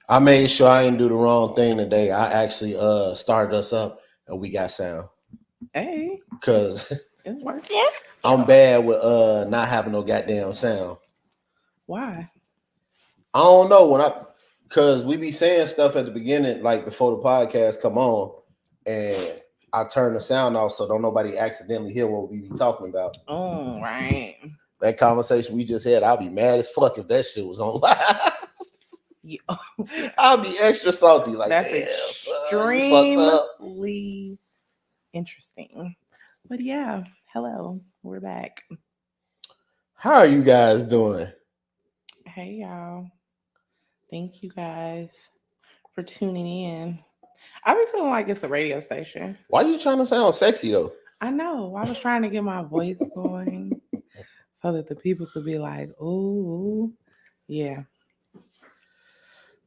I made sure I didn't do the wrong thing today. I actually started us up and we got sound. Hey, Cause it's working. I'm bad with not having no goddamn sound. Why? I don't know when I cause we be saying stuff at the beginning, like before the podcast come on, and I turn the sound off so don't nobody accidentally hear what we be talking about. Oh, right. That conversation we just had, I'll be mad as fuck if that shit was on live. Yeah, I'll be extra salty, like that's damn, son, you fucked up. extremely interesting. But yeah, hello, we're back. How are you guys doing? Hey, y'all. Thank you guys for tuning in. I be feeling like it's a radio station. Why you trying to sound sexy though? I know. I was trying to get my voice going so that the people could be like, "Ooh, yeah."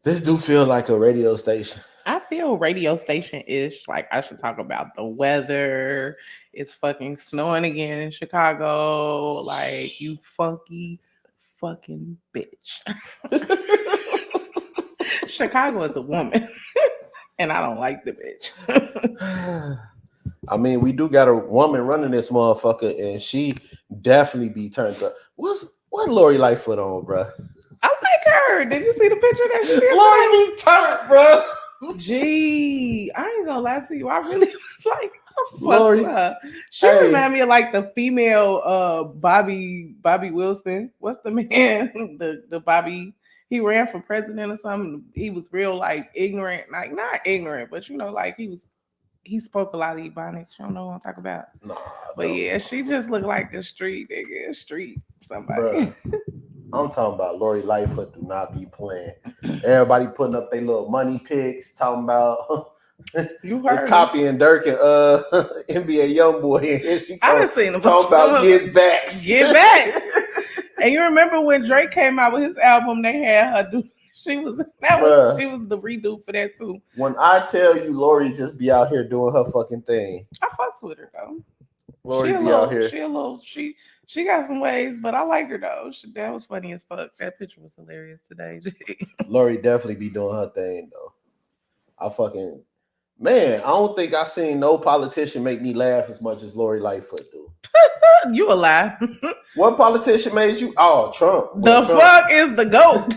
This do feel like a radio station. I feel radio station ish. Like I should talk about the weather. It's fucking snowing again in Chicago. Like you funky fucking bitch. Chicago is a woman, and I don't like the bitch. I mean, we do got a woman running this motherfucker, and she definitely be turned up. What Lori Lightfoot on, bro? I like her. Did you see the picture that she did? Lori be turned, bro. Gee, I ain't gonna lie to you. I really was like, I fucks Lori, with her. She hey. remind me of like the female Bobby Wilson. What's the man? the Bobby. He ran for president or something. He was real like ignorant, like not ignorant, but you know, like he spoke a lot of Ebonics. You don't know what I'm talking about. Nah, But yeah, she just looked like a street nigga, a street somebody. Bruh, I'm talking about Lori Lightfoot do not be playing. Everybody putting up their little money pics, talking about You heard copying Dirk and NBA YoungBoy, and she I done seen him talking about get vaxxed. Get back. And you remember when Drake came out with his album, they had her do. She was the redo for that too. When I tell you, Lori just be out here doing her fucking thing. I fucks with her though. Lori be out here. She got some ways, but I like her though. That was funny as fuck. That picture was hilarious today. Lori definitely be doing her thing though. Man, I don't think I seen no politician make me laugh as much as Lori Lightfoot do. You a lie. What politician made you? Oh, Trump. Trump. Fuck is the GOAT.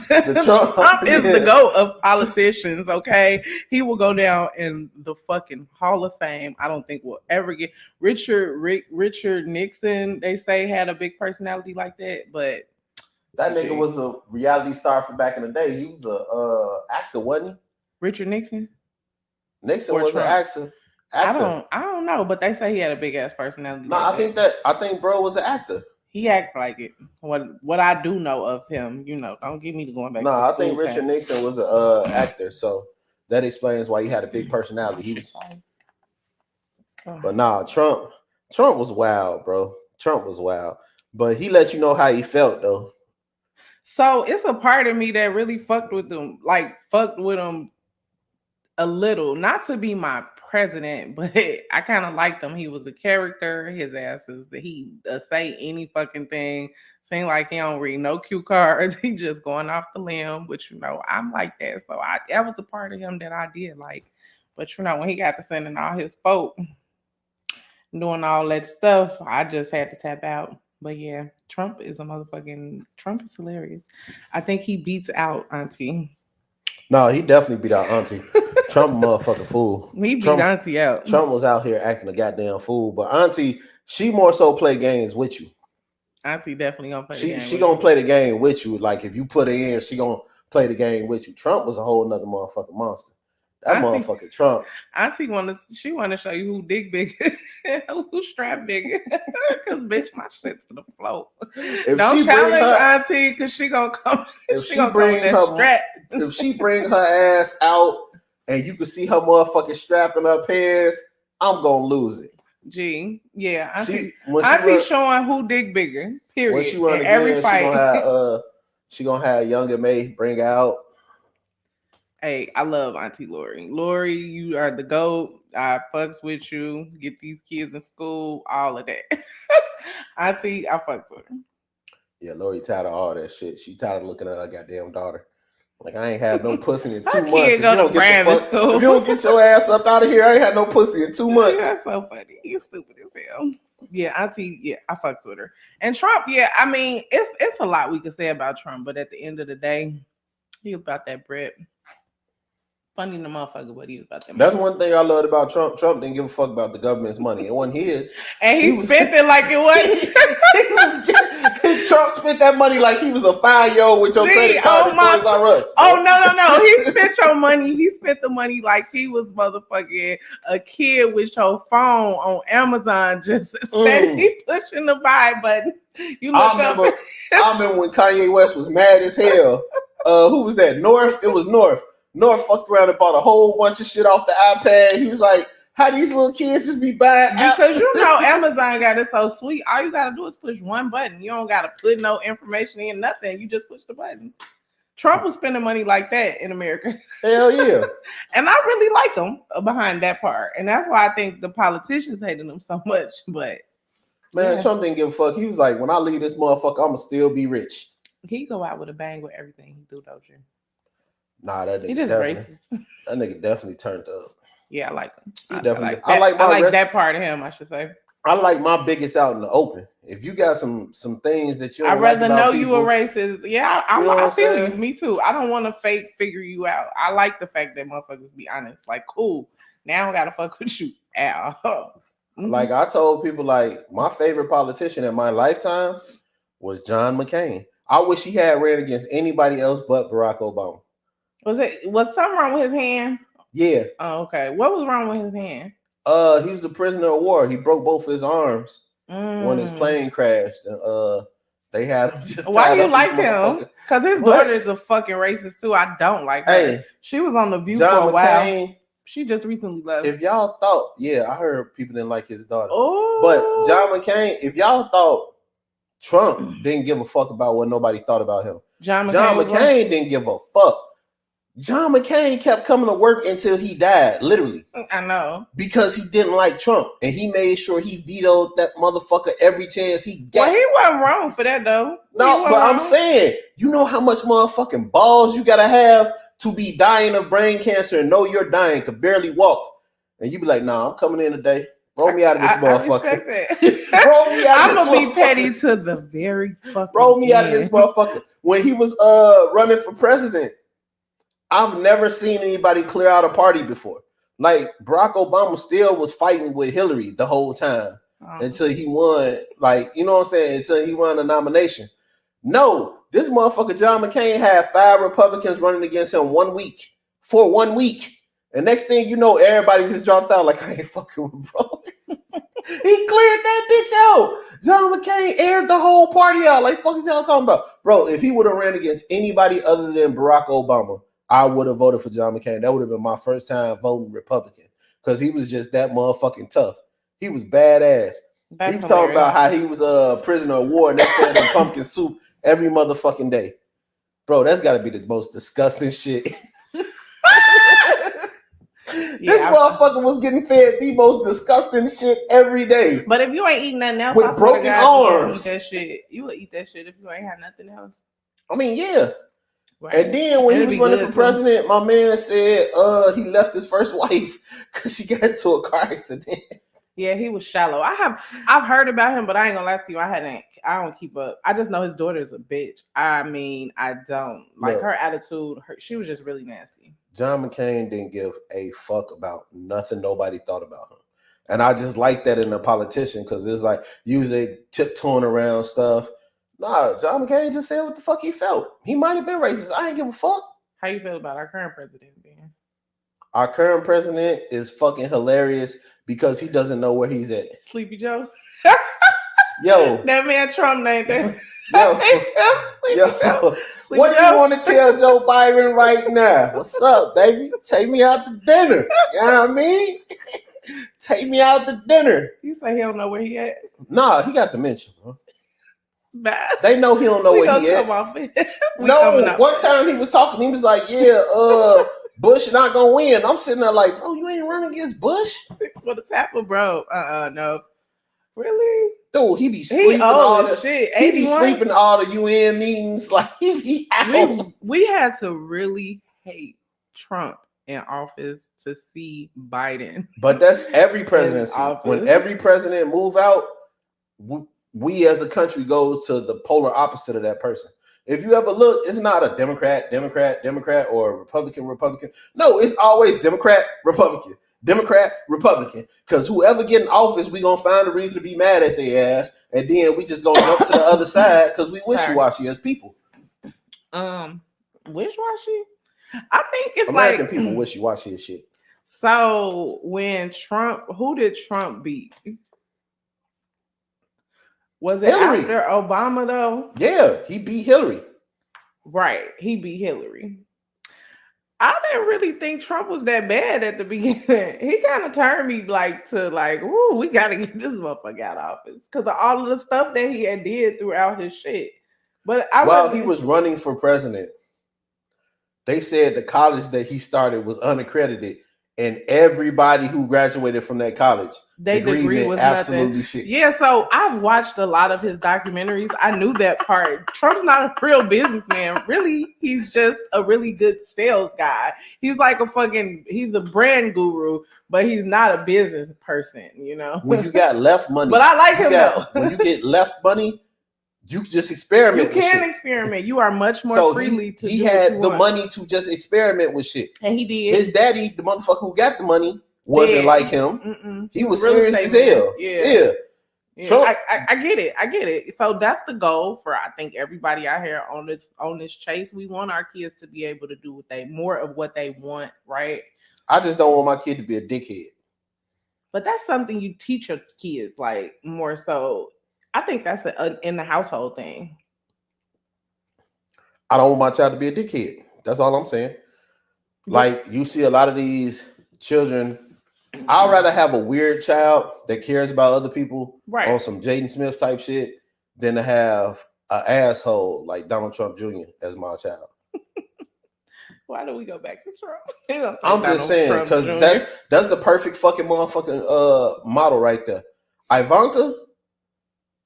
Trump is the GOAT of politicians, okay? He will go down in the fucking Hall of Fame. I don't think we'll ever get Richard Nixon, they say, had a big personality like that, but that nigga was a reality star from back in the day. He was a actor, wasn't he? Richard Nixon? Nixon was Trump? An actor. I don't know, but they say he had a big ass personality. No, like I think bro was an actor. He act like it. What I do know of him, you know, don't get me to going back. No, I think Richard Nixon was an actor, so that explains why he had a big personality. He was, but nah, Trump was wild, bro. Trump was wild, but he let you know how he felt though. So it's a part of me that really fucked with him a little, not to be my president, but I kind of liked him. He was a character. His ass is he say any fucking thing. Seem like he don't read no cue cards. He just going off the limb, which you know I'm like that. So that was a part of him that I did like. But you know when he got to sending all his folk, doing all that stuff, I just had to tap out. But yeah, Trump is hilarious. I think he beats out Auntie. No, he definitely beat out Auntie. Trump motherfucking fool. He beat Auntie out. Trump was out here acting a goddamn fool, but Auntie, she more so play games with you. Auntie definitely gonna play the game. She gonna play the game with you. Like if you put her in, she gonna play the game with you. Trump was a whole nother motherfucking monster. That motherfucking Trump. Auntie wanna show you who dick bigger, who strap bigger. Cause bitch, my shit to the floor. Don't challenge Auntie, cause she gonna come. If she bring her ass out and you can see her motherfucking strap in her pants, I'm gonna lose it. Gee, yeah. Auntie showing who dick bigger. Period. When she run again, every fight. She gonna have Young and May bring out. Hey, I love Auntie Lori. Lori, you are the GOAT. I fucks with you. Get these kids in school, all of that. Auntie, I fucks with her. Yeah, Lori tired of all that shit. She tired of looking at her goddamn daughter. Like, I ain't had no pussy in 2 Her months. kid If go you to don't get private the fuck, school. if you don't get your ass up out of here, I ain't had no pussy in 2 months. That's so funny. You stupid as hell. Yeah, Auntie, yeah, I fucks with her. And Trump, yeah, I mean, it's a lot we could say about Trump, but at the end of the day, he was about that bread. Funny the motherfucker, but he was about that. That's money. one thing I loved about Trump. Trump didn't give a fuck about the government's money. It wasn't his. And he spent it like it wasn't. Trump spent that money like he was a 5-year-old with your credit card at Toys R Us. Oh, no. He spent your money. He spent the money like he was motherfucking a kid with your phone on Amazon just steady pushing the buy button. You look I remember when Kanye West was mad as hell. Who was that? North? It was North. North fucked around and bought a whole bunch of shit off the iPad. He was like, how these little kids just be buying apps? Because you know Amazon got it so sweet. All you gotta do is push one button. You don't gotta put no information in, nothing. You just push the button. Trump was spending money like that in America. Hell yeah. And I really like him behind that part. And that's why I think the politicians hated him so much. But man, Trump didn't give a fuck. He was like, when I leave this motherfucker, I'ma still be rich. He go out with a bang with everything he do, don't you? Nah, that nigga he just racist. That nigga definitely turned up. Yeah, I like him. I like that part of him, I should say. I like my biggest out in the open. If you got some things that you don't I'd rather like know people, you a racist. Yeah, I feel you. saying? Me too. I don't want to fake figure you out. I like the fact that motherfuckers be honest. Like, cool. Now I gotta fuck with you at all. Like I told people, like my favorite politician in my lifetime was John McCain. I wish he had ran against anybody else but Barack Obama. Was something wrong with his hand? Yeah. Oh, okay. What was wrong with his hand? He was a prisoner of war. He broke both his arms when his plane crashed. And they had him just. Why do you like him? Because his daughter is a fucking racist too. I don't like her. Hey, she was on The View John for a McCain, while. She just recently left. If y'all thought, yeah, I heard people didn't like his daughter. Oh. But John McCain, if y'all thought Trump didn't give a fuck about what nobody thought about him, John McCain didn't give a fuck. John McCain kept coming to work until he died, literally. I know. Because he didn't like Trump. And he made sure he vetoed that motherfucker every chance he got. Well, he wasn't wrong for that, though. No, but I'm saying, you know how much motherfucking balls you gotta have to be dying of brain cancer and know you're dying, could barely walk. And you be like, nah, I'm coming in today. Roll me out of this motherfucker. Roll me out of this motherfucker. I'm gonna be petty to the very fucking Roll me out of this motherfucker. When he was running for president, I've never seen anybody clear out a party before. Like Barack Obama still was fighting with Hillary the whole time until he won. Like, you know what I'm saying? Until he won a nomination. No, this motherfucker John McCain had 5 Republicans running against him 1 week. For 1 week. And next thing you know, everybody just dropped out like, I ain't fucking with bro. He cleared that bitch out. John McCain aired the whole party out. Like, fuck is y'all talking about? Bro, if he would have ran against anybody other than Barack Obama, I would have voted for John McCain. That would have been my first time voting Republican because he was just that motherfucking tough. He was badass. He was talking about how he was a prisoner of war and that fed him pumpkin soup every motherfucking day. Bro, that's got to be the most disgusting shit. This motherfucker was getting fed the most disgusting shit every day. But if you ain't eating nothing else, with broken arms, you would eat that shit if you ain't had nothing else. I mean, yeah. Right. And then when he was running for president, my man said he left his first wife because she got into a car accident. Yeah, he was shallow. I've heard about him, but I ain't gonna lie to you. I don't keep up. I just know his daughter's a bitch. I mean, I don't like her attitude. She was just really nasty. John McCain didn't give a fuck about nothing nobody thought about him. And I just like that in a politician because it's like usually tiptoeing around stuff. Nah, John McCain just said what the fuck he felt. He might have been racist. I ain't give a fuck. How you feel about our current president being? Our current president is fucking hilarious because he doesn't know where he's at. Sleepy Joe? Yo. That man Trump named that. Yo. What do you want to tell Joe Biden right now? What's up, baby? Take me out to dinner. You know what I mean? Take me out to dinner. You say he don't know where he at? Nah, he got dementia, bro. Nah. They know he don't know where he at. No, one time he was talking, he was like, yeah, Bush not gonna win. I'm sitting there like, bro, you ain't running against Bush? What a tapper, bro. No. Really? Dude, he be sleeping all the shit. He be sleeping all the UN meetings. Like he be out. We had to really hate Trump in office to see Biden. But that's every presidency. When every president move out, we as a country go to the polar opposite of that person. If you ever look, it's not a Democrat, or a Republican. No, it's always Democrat, Republican. Because whoever get in office, we gonna find a reason to be mad at their ass, and then we just gonna jump to the other side because we wishy-washy as people. Wishy-washy? I think it's American people wishy-washy as shit. So when who did Trump beat? Was it Hillary. After Obama though? Yeah, he beat Hillary. Right, he beat Hillary. I didn't really think Trump was that bad at the beginning. He kind of turned me ooh, we got to get this motherfucker out of office because of all of the stuff that he had did throughout his shit. But while he was running for president, they said the college that he started was unaccredited, and everybody who graduated from that college, they degree was absolutely nothing. Shit. Yeah, so I've watched a lot of his documentaries. I knew that part. Trump's not a real businessman. Really, he's just a really good sales guy. He's like he's a brand guru, but he's not a business person, you know? When you got left money. But I like him though. When you get left money, you just experiment. You can experiment. You are much more freely to. He had the money to just experiment with shit, and he did. His daddy, the motherfucker who got the money, wasn't like him. Mm-mm. He was serious as hell. Yeah. So I get it. So that's the goal for I think everybody out here on this chase. We want our kids to be able to do more of what they want, right? I just don't want my kid to be a dickhead. But that's something you teach your kids, like more so. I think that's an in the household thing. I don't want my child to be a dickhead. That's all I'm saying. Like you see a lot of these children. I'd rather have a weird child that cares about other people on some Jaden Smith type shit than to have an asshole like Donald Trump Jr. as my child. Why do we go back to Trump? I'm just saying because that's the perfect fucking motherfucking model right there. Ivanka.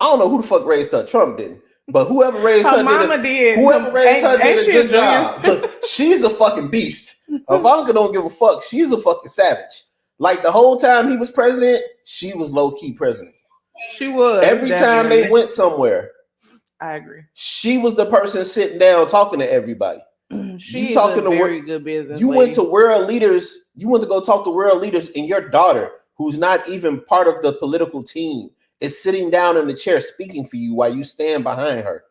I don't know who the fuck raised her. Trump didn't. But whoever raised her did. Whoever raised her did a good job. She's a fucking beast. Ivanka don't give a fuck. She's a fucking savage. Like the whole time he was president, she was low-key president. She was. Every time they went somewhere. I agree. She was the person sitting down talking to everybody. She's a very good business. You went to world leaders. You went to go talk to world leaders, and your daughter, who's not even part of the political team, is sitting down in the chair speaking for you while you stand behind her.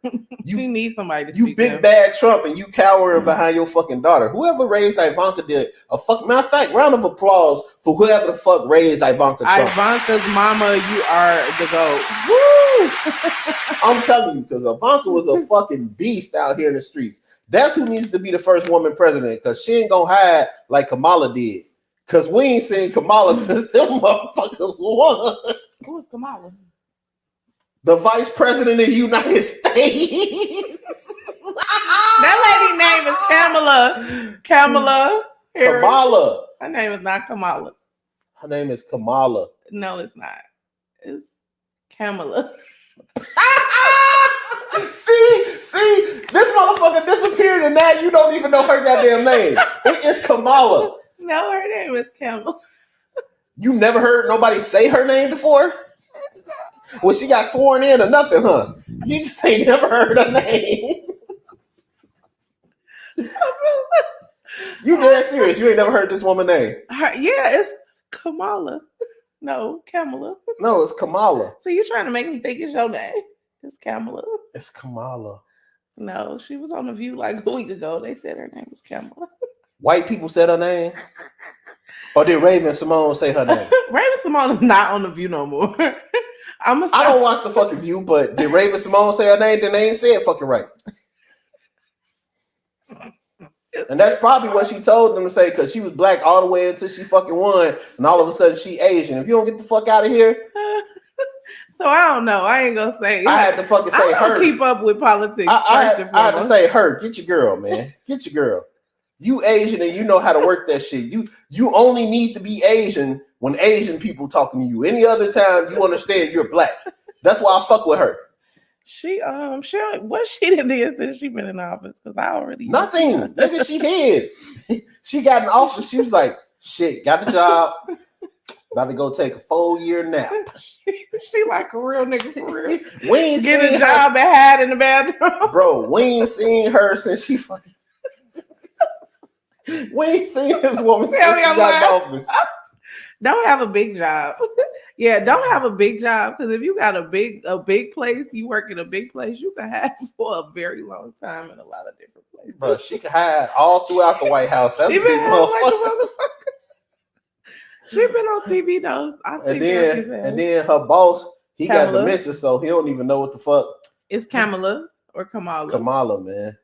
You need somebody to speak. You big bad Trump and you cowering behind your fucking daughter. Whoever raised Ivanka did a fuck. Matter of fact, round of applause for whoever the fuck raised Ivanka Trump. Ivanka's mama, you are the GOAT. Woo! I'm telling you, because Ivanka was a fucking beast out here in the streets. That's who needs to be the first woman president, because she ain't gonna hide like Kamala did. Because we ain't seen Kamala since them motherfuckers won. Who is Kamala? The vice president of the United States. That lady name is Kamala. Kamala. Harris. Kamala. Her name is not Kamala. Her name is Kamala. No, it's not. It's Kamala. See, this motherfucker disappeared and now you don't even know her goddamn name. It is Kamala. No, her name is Kamala. You never heard nobody say her name before? Well, she got sworn in or nothing, huh? You just ain't never heard her name. You dead serious? You ain't never heard this woman's name? Yeah, it's Kamala. No, Kamala. No, it's Kamala. So you trying to make me think it's your name? It's Kamala. It's Kamala. No, she was on The View like a week ago. They said her name was Kamala. White people said her name? Or did Raven Simone say her name? Raven Simone is not on The View no more. I don't watch the fucking View, but did Raven Simone say her name? Then they ain't say it fucking right. And that's probably what she told them to say, because she was black all the way until she fucking won, and all of a sudden she Asian. If you don't get the fuck out of here. So I don't know. I ain't gonna say. I had to fucking say her. Keep up with politics. I had to say her. Get your girl, man. Get your girl. You Asian and you know how to work that shit. You only need to be Asian when Asian people talking to you. Any other time, you understand you're black. That's why I fuck with her. What she did since she been in office? Because I already nothing, nigga. She hid. She got in office. She was like, shit, got the job. About to go take a 4-year nap. She like a real nigga for real. We ain't get seen a job her. and hide in the bathroom. Bro, we ain't seen her since she fucking. We ain't seen this woman since she got in office. Don't have a big job. Yeah, don't have a big job, because if you got a big place, you work in a big place, you can have for a very long time in a lot of different places. Bro, she can hide all throughout the White House. That's a big motherfucker. She been on TV though. And then her boss, he got dementia, so he don't even know what the fuck. It's Kamala or Kamala? Kamala, man.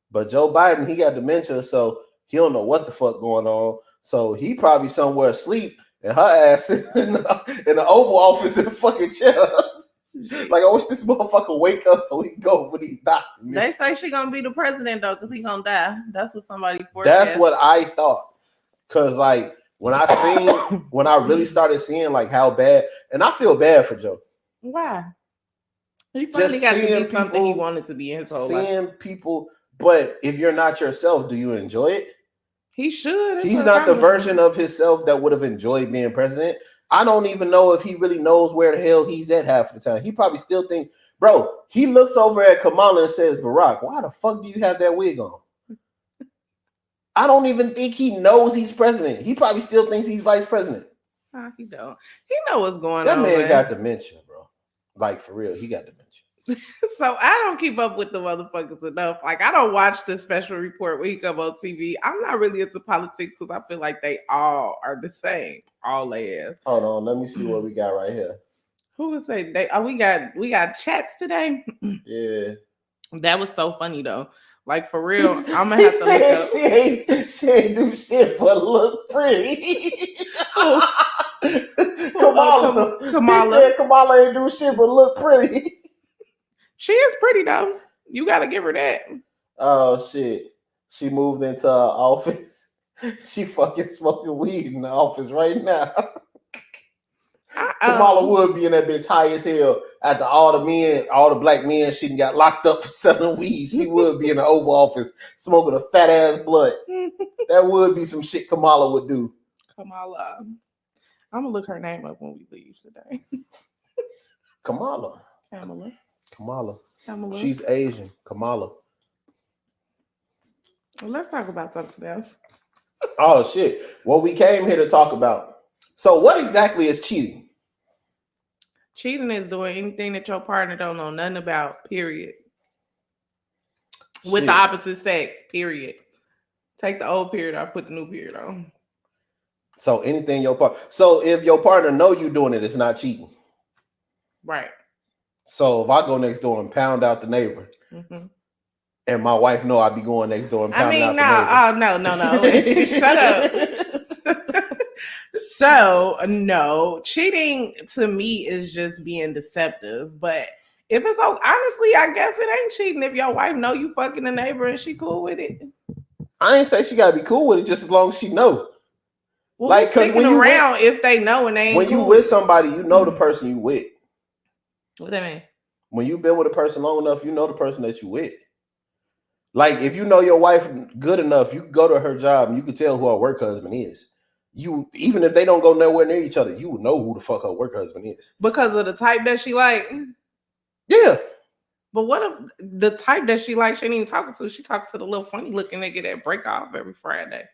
But Joe Biden, he got dementia, so he don't know what the fuck going on. So he probably somewhere asleep, and her ass in the Oval Office in the fucking chair. Like, I wish this motherfucker wake up so he can go over these documents. They say she gonna be the president though, because he gonna die. That's what somebody forecast. That's what I thought. Cause like when I really started seeing like how bad, and I feel bad for Joe. Why? He finally got to be something he wanted to be in his whole life. Seeing people, but if you're not yourself, do you enjoy it? He should. He's not the version of himself that would have enjoyed being president. I don't even know if he really knows where the hell he's at half the time. He probably still think, bro, he looks over at Kamala and says, Barack, why the fuck do you have that wig on? I don't even think he knows he's president. He probably still thinks he's vice president. Nah, he don't. He know what's going on. That man got dementia, bro. Like, for real, he got dementia. So I don't keep up with the motherfuckers enough. Like, I don't watch the special report when he come on TV. I'm not really into politics because I feel like they all are the same. All they ass. Hold on, let me see what we got right here. Who would say they? Oh, we got chats today. Yeah, that was so funny though. Like, for real, I'm gonna have to look up. She ain't do shit but look pretty. Kamala. He said Kamala ain't do shit but look pretty. She is pretty though. You gotta give her that. Oh shit. She moved into her office. She fucking smoking weed in the office right now. Kamala would be in that bitch high as hell after all the black men she got locked up for selling weed. She would be in the Oval Office smoking a fat ass blunt. That would be some shit Kamala would do. Kamala. I'm gonna look her name up when we leave today. Kamala. She's Asian. Kamala. Well, let's talk about something else. Oh shit. What we came here to talk about. So what exactly is cheating? Cheating is doing anything that your partner don't know nothing about, period. Shit. With the opposite sex, period. Take the old period off, put the new period on. So anything so if your partner know you doing it, it's not cheating. Right. So if I go next door and pound out the neighbor, and my wife know I be going next door and pounding out the neighbor. No. Shut up. So, no, cheating to me is just being deceptive. But if it's honestly, I guess it ain't cheating if your wife know you fucking the neighbor and she cool with it. I ain't say she gotta be cool with it just as long as she know. Well, like, because when you around, if they know and they ain't when cool you with somebody, you know the person you with. What that mean? When you've been with a person long enough, you know the person that you with. Like, if you know your wife good enough, you can go to her job and you can tell who her work husband is. You, even if they don't go nowhere near each other, you would know who the fuck her work husband is. Because of the type that she like? Yeah. But what if the type that she like, she ain't even talking to? She talking to the little funny looking nigga that break off every Friday.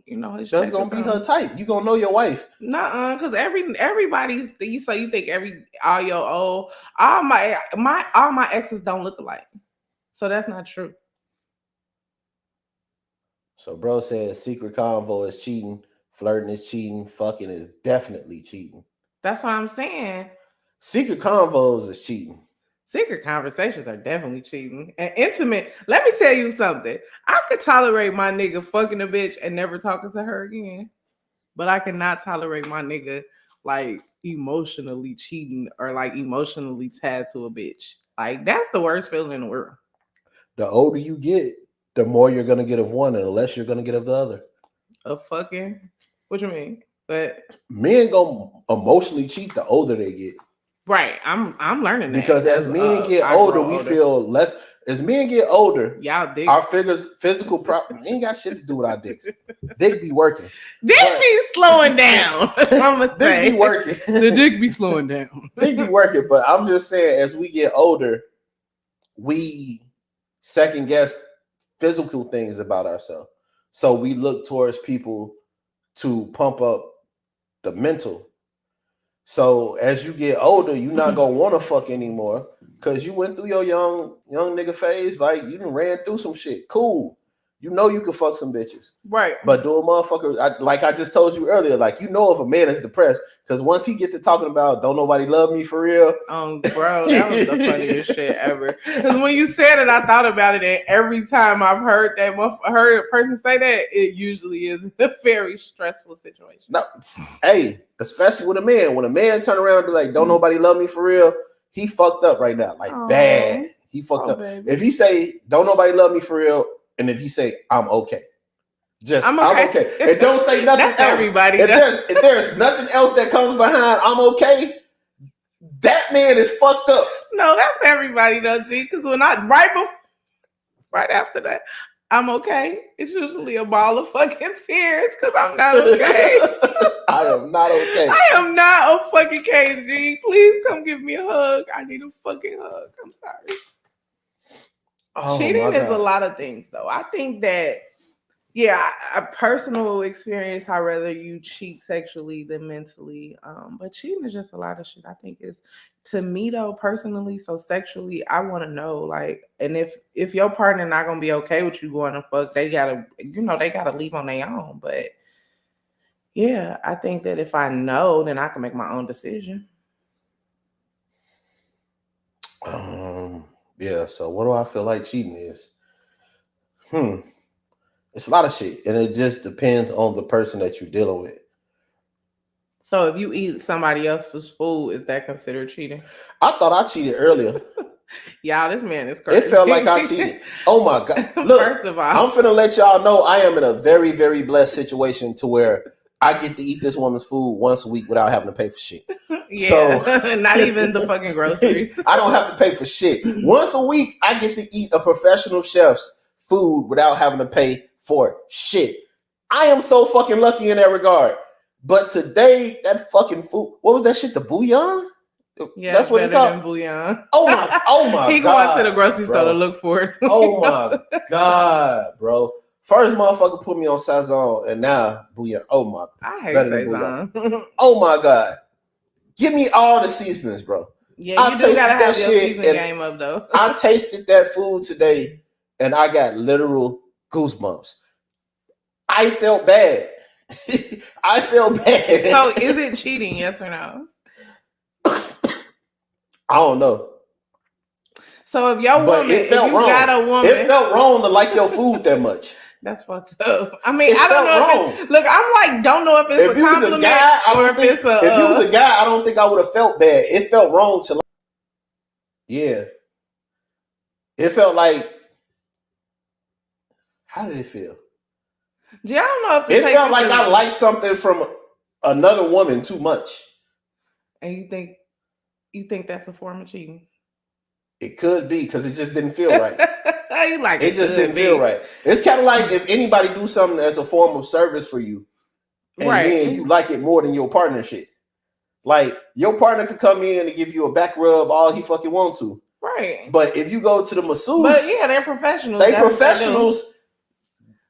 You know, that's gonna be her type. You gonna know your wife. Nuh-uh, because everybody's you think all my exes don't look alike. So that's not true. So bro says secret convo is cheating, flirting is cheating, fucking is definitely cheating. That's what I'm saying. Secret convos is cheating. Secret conversations are definitely cheating. And intimate, let me tell you something. I could tolerate my nigga fucking a bitch and never talking to her again. But I cannot tolerate my nigga like emotionally cheating or like emotionally tied to a bitch. Like, that's the worst feeling in the world. The older you get, the more you're gonna get of one and the less you're gonna get of the other. Of fucking? What you mean? But men gonna emotionally cheat the older they get. Right. I'm learning that because as men get I older, grow we older. feel less. As men get older, Y'all dicks. our physical property ain't got shit to do with our dicks. Dick be working. Dick be slowing down. I'm gonna say Dick be working. The dick be slowing down. Dick be working, but I'm just saying, as we get older, we second guess physical things about ourselves. So we look towards people to pump up the mental. So as you get older, you're not gonna want to fuck anymore because you went through your young nigga phase. Like you done ran through some shit. Cool. You know you can fuck some bitches. Right. But do a motherfucker like I just told you earlier, like you know if a man is depressed, because once he get to talking about don't nobody love me for real. Bro, that was the funniest shit ever. Because when you said it, I thought about it, and every time I've heard a person say that, it usually is a very stressful situation. No, hey, especially with a man. When a man turn around and be like, don't nobody love me for real, he fucked up right now. Like bad. He fucked up. Baby. If he say, don't nobody love me for real, and if he say, I'm okay. Just I'm okay. And don't say nothing else. Everybody. If there's nothing else that comes behind I'm okay, that man is fucked up. No, that's everybody though, G. Because when right after that, I'm okay. It's usually a ball of fucking tears because I'm not okay. I am not okay. I am not a fucking case, G. Please come give me a hug. I need a fucking hug. I'm sorry. Oh, cheating is a lot of things, though. I think that, yeah, a personal experience, I'd rather you cheat sexually than mentally. But cheating is just a lot of shit. I think it's, to me, though, personally, so sexually, I want to know, like, and if your partner not going to be okay with you going to fuck, they got to, they got to leave on their own. But, yeah, I think that if I know, then I can make my own decision. Yeah, so what do I feel like cheating is? It's a lot of shit, and it just depends on the person that you're dealing with. So if you eat somebody else's food, is that considered cheating? I thought I cheated earlier. Y'all, this man is crazy. It felt like I cheated. Oh my God. Look, first of all, I'm finna let y'all know I am in a very, very blessed situation to where I get to eat this woman's food once a week without having to pay for shit. Yeah, so, not even the fucking groceries. I don't have to pay for shit. Once a week, I get to eat a professional chef's food without having to pay for shit. I am so fucking lucky in that regard. But today, that fucking food, what was that shit? The bouillon? Yeah, that's what he called bouillon. Oh my he God. He going to the grocery store to look for it. Oh my God, bro. First motherfucker put me on Sazon, and now bouillon. Oh my. I hate Sazon. Oh my God. Give me all the seasonings, bro. Yeah, you do gotta have your seasoning game up, though. I tasted that food today, and I got literal goosebumps. I felt bad. I felt bad. So, is it cheating? Yes or no? I don't know. So, if your woman, if you got a woman, it felt wrong to like your food that much. That's fucked up. I mean, I don't know. Look, I'm like, don't know if it's a compliment or if it's a. If you was a guy, I don't think I would have felt bad. It felt wrong to. Yeah. It felt like. How did it feel? Yeah, I don't know if it felt like I liked something from another woman too much. And you think that's a form of cheating? It could be because it just didn't feel right. You like it just didn't feel right. It's kind of like if anybody do something as a form of service for you, and then you like it more than your partner shit. Like your partner could come in and give you a back rub all he fucking wants to. Right. But if you go to the masseuse, but yeah, they're professionals. They professionals.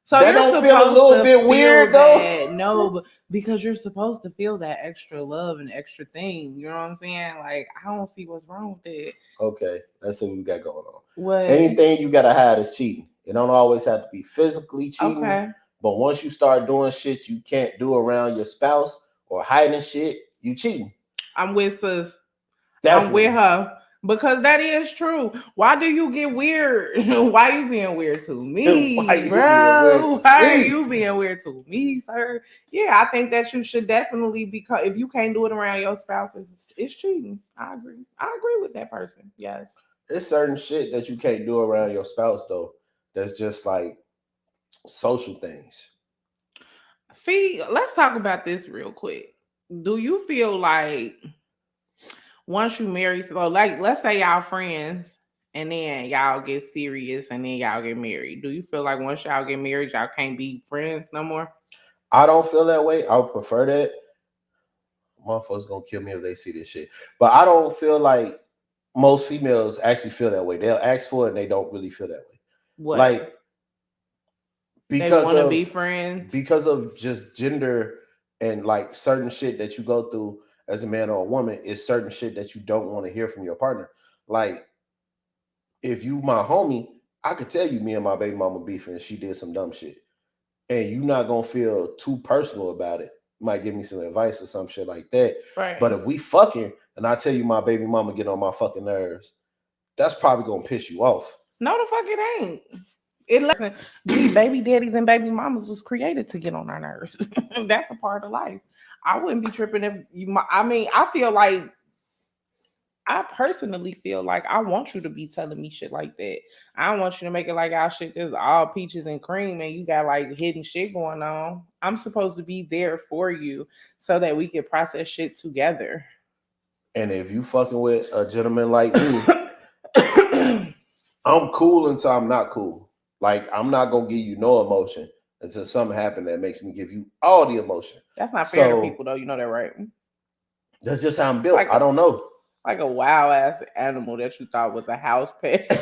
So that don't feel a little bit weird though. No, but because you're supposed to feel that extra love and extra thing. You know what I'm saying? Like I don't see what's wrong with it. Okay, that's what we got going on. What? Anything you gotta hide is cheating. It don't always have to be physically cheating. Okay. But once you start doing shit you can't do around your spouse or hiding shit, you cheating. I'm with sis. Definitely. I'm with her. Because that is true. Why do you get weird? Why are you being weird to me, bro? Why are you being weird to me, sir? Yeah, I think that you should definitely, because if you can't do it around your spouse, it's cheating. I agree. I agree with that person. Yes. There's certain shit that you can't do around your spouse, though. That's just like social things. Fee, let's talk about this real quick. Do you feel like once you marry, so like let's say y'all friends and then y'all get serious and then y'all get married. Do you feel like once y'all get married, y'all can't be friends no more? I don't feel that way. I would prefer that. Motherfuckers gonna kill me if they see this shit. But I don't feel like most females actually feel that way. They'll ask for it and they don't really feel that way. What? Like They want to be friends because of just gender and like certain shit that you go through as a man or a woman is certain shit that you don't want to hear from your partner. Like if you my homie, I could tell you me and my baby mama beefing and she did some dumb shit. And you not gonna feel too personal about it. You might give me some advice or some shit like that. Right. But if we fucking and I tell you my baby mama get on my fucking nerves, that's probably gonna piss you off. No, the fuck it ain't. Baby daddies and baby mamas was created to get on our nerves. That's a part of life. I wouldn't be tripping if you. I mean, I personally feel like I want you to be telling me shit like that. I don't want you to make it like our shit is all peaches and cream and you got like hidden shit going on. I'm supposed to be there for you so that we can process shit together. And if you fucking with a gentleman like me, I'm cool until I'm not cool. Like I'm not gonna give you no emotion until something happens that makes me give you all the emotion. That's not fair to people though. You know that, right? That's just how I'm built. Like I don't know. Like a wild ass animal that you thought was a house pet. So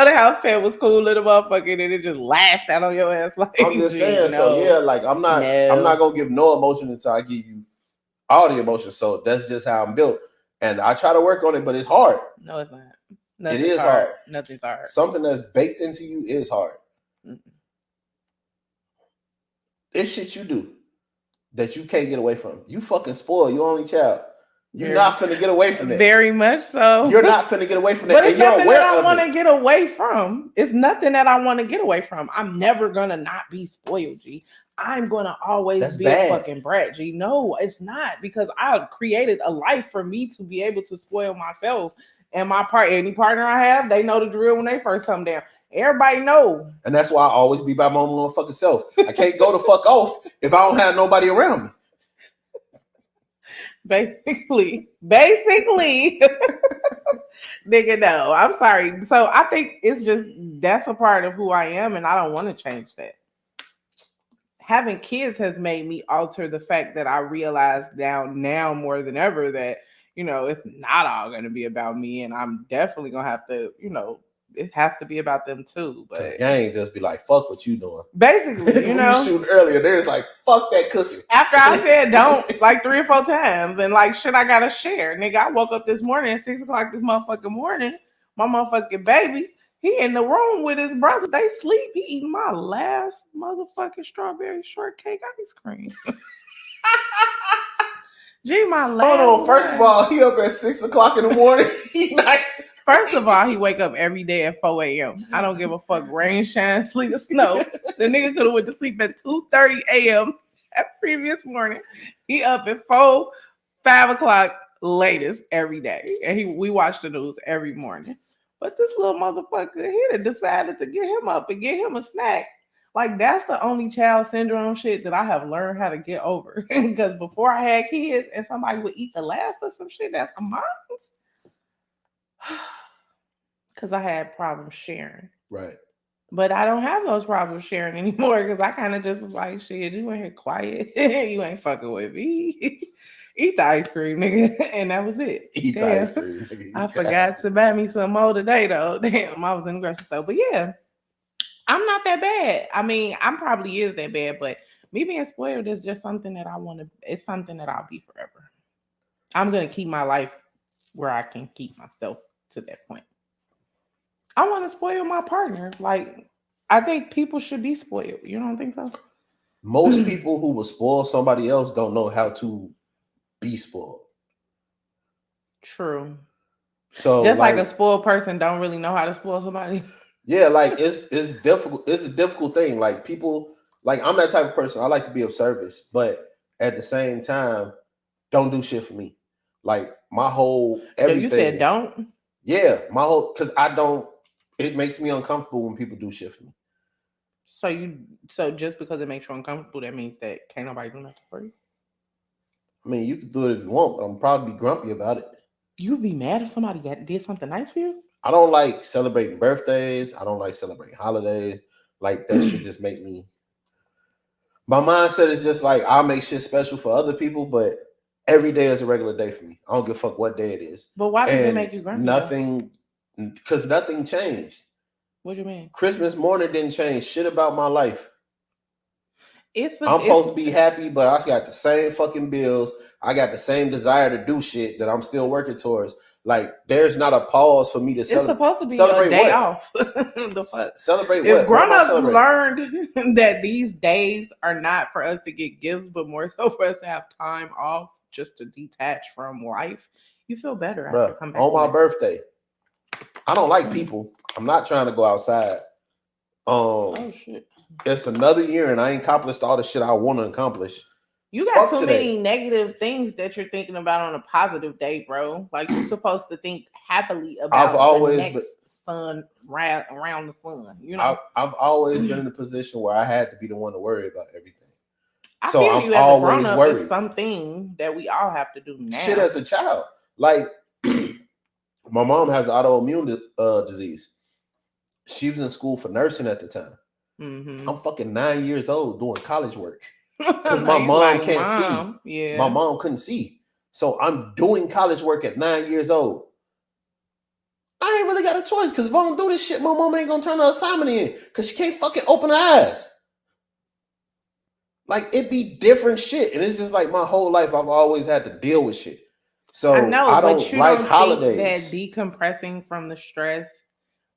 the house pet was cool little motherfucker and it just lashed out on your ass. Like I'm just saying, so yeah, like I'm not gonna give no emotion until I give you all the emotion. So that's just how I'm built. And I try to work on it, but it's hard. No, it's not. It is hard. Nothing's hard. Something that's baked into you is hard. Mm-hmm. It's shit you do that you can't get away from. You fucking spoil your only child. You're not finna get away from that. Very much so. You're not finna get away from that. But it's nothing that I want to get away from. It's nothing that I want to get away from. I'm never gonna not be spoiled, G. I'm gonna always be a fucking brat, G. No, it's not, because I created a life for me to be able to spoil myself. And any partner I have, they know the drill when they first come down. Everybody know. And that's why I always be by my own motherfucking self. I can't go the fuck off if I don't have nobody around me. Basically, nigga, no, I'm sorry. So I think it's just, that's a part of who I am and I don't want to change that. Having kids has made me alter the fact that I realize now more than ever that, you know, it's not all going to be about me and I'm definitely going to have to, you know, it has to be about them too. But gang just be like, fuck what you doing. Basically, you know. We shooting earlier, there's like, fuck that cookie. After I said don't like 3 or 4 times and like shit I gotta share. Nigga, I woke up this morning at 6 o'clock this motherfucking morning. My motherfucking baby, he in the room with his brother. They sleep. He eating my last motherfucking strawberry shortcake ice cream. Gee, my last. Hold on. First of all, he up at 6 o'clock in the morning. First of all, he wake up every day at 4 a.m. I don't give a fuck. Rain, shine, sleet, or snow. The nigga could have went to sleep at 2:30 a.m. that previous morning. He up at 4, 5 o'clock latest every day. And we watch the news every morning. But this little motherfucker, he decided to get him up and get him a snack. Like, that's the only child syndrome shit that I have learned how to get over. Because before I had kids and somebody would eat the last of some shit that's mine, because I had problems sharing. Right. But I don't have those problems sharing anymore because I kind of just was like, shit, you ain't here quiet. You ain't fucking with me. Eat the ice cream, nigga. And that was it. Eat the ice cream, nigga. I forgot to buy me some more today, though. Damn, I was in the grocery store. But yeah, I'm not that bad. I mean, I'm probably is that bad, but me being spoiled is just something that I want to, it's something that I'll be forever. I'm going to keep my life where I can keep myself to that point. I want to spoil my partner. Like, I think people should be spoiled. You don't think so? Most people who will spoil somebody else don't know how to be spoiled. True. So just like a spoiled person don't really know how to spoil somebody. Yeah, like it's difficult. It's a difficult thing. Like people, like I'm that type of person. I like to be of service, but at the same time, don't do shit for me. Like my whole everything. You said don't? Yeah, my whole, because I don't. It makes me uncomfortable when people do shit for me. So just because it makes you uncomfortable, that means that can't nobody do nothing for you? I I mean, you can do it if you want, but I'm probably be grumpy about it. You'd be mad if somebody did something nice for you? I don't like celebrating birthdays. I don't like celebrating holidays. Like that should just make me. My mindset is just like I'll make shit special for other people, but every day is a regular day for me. I don't give a fuck what day it is. But why does it make you grumpy? Nothing, because nothing changed. What do you mean? Christmas morning didn't change shit about my life. I'm supposed to be happy, but I got the same fucking bills. I got the same desire to do shit that I'm still working towards. Like, there's not a pause for me to celebrate. It's supposed to be a day off. The fuck? Celebrate if what? Grown-ups learned that these days are not for us to get gifts, but more so for us to have time off just to detach from life, you feel better after coming back. On my birthday, I don't like people. I'm not trying to go outside. Oh shit. It's another year and I ain't accomplished all the shit I want to accomplish. You got too many negative things that you're thinking about on a positive day, bro. Like, you're supposed to think happily about the next sun around the sun. You know, I've always been in a position where I had to be the one to worry about everything. I feel you as a grown up is something that we all have to do now. Shit, as a child, like my mom has autoimmune disease. She was in school for nursing at the time. Mm-hmm. I'm fucking 9 years old doing college work because my mom can't see. Yeah. My mom couldn't see, so I'm doing college work at 9 years old. I ain't really got a choice because if I don't do this shit, my mom ain't gonna turn her assignment in because she can't fucking open her eyes. Like, it be different shit, and it's just like my whole life I've always had to deal with shit. So I don't like holidays. That decompressing from the stress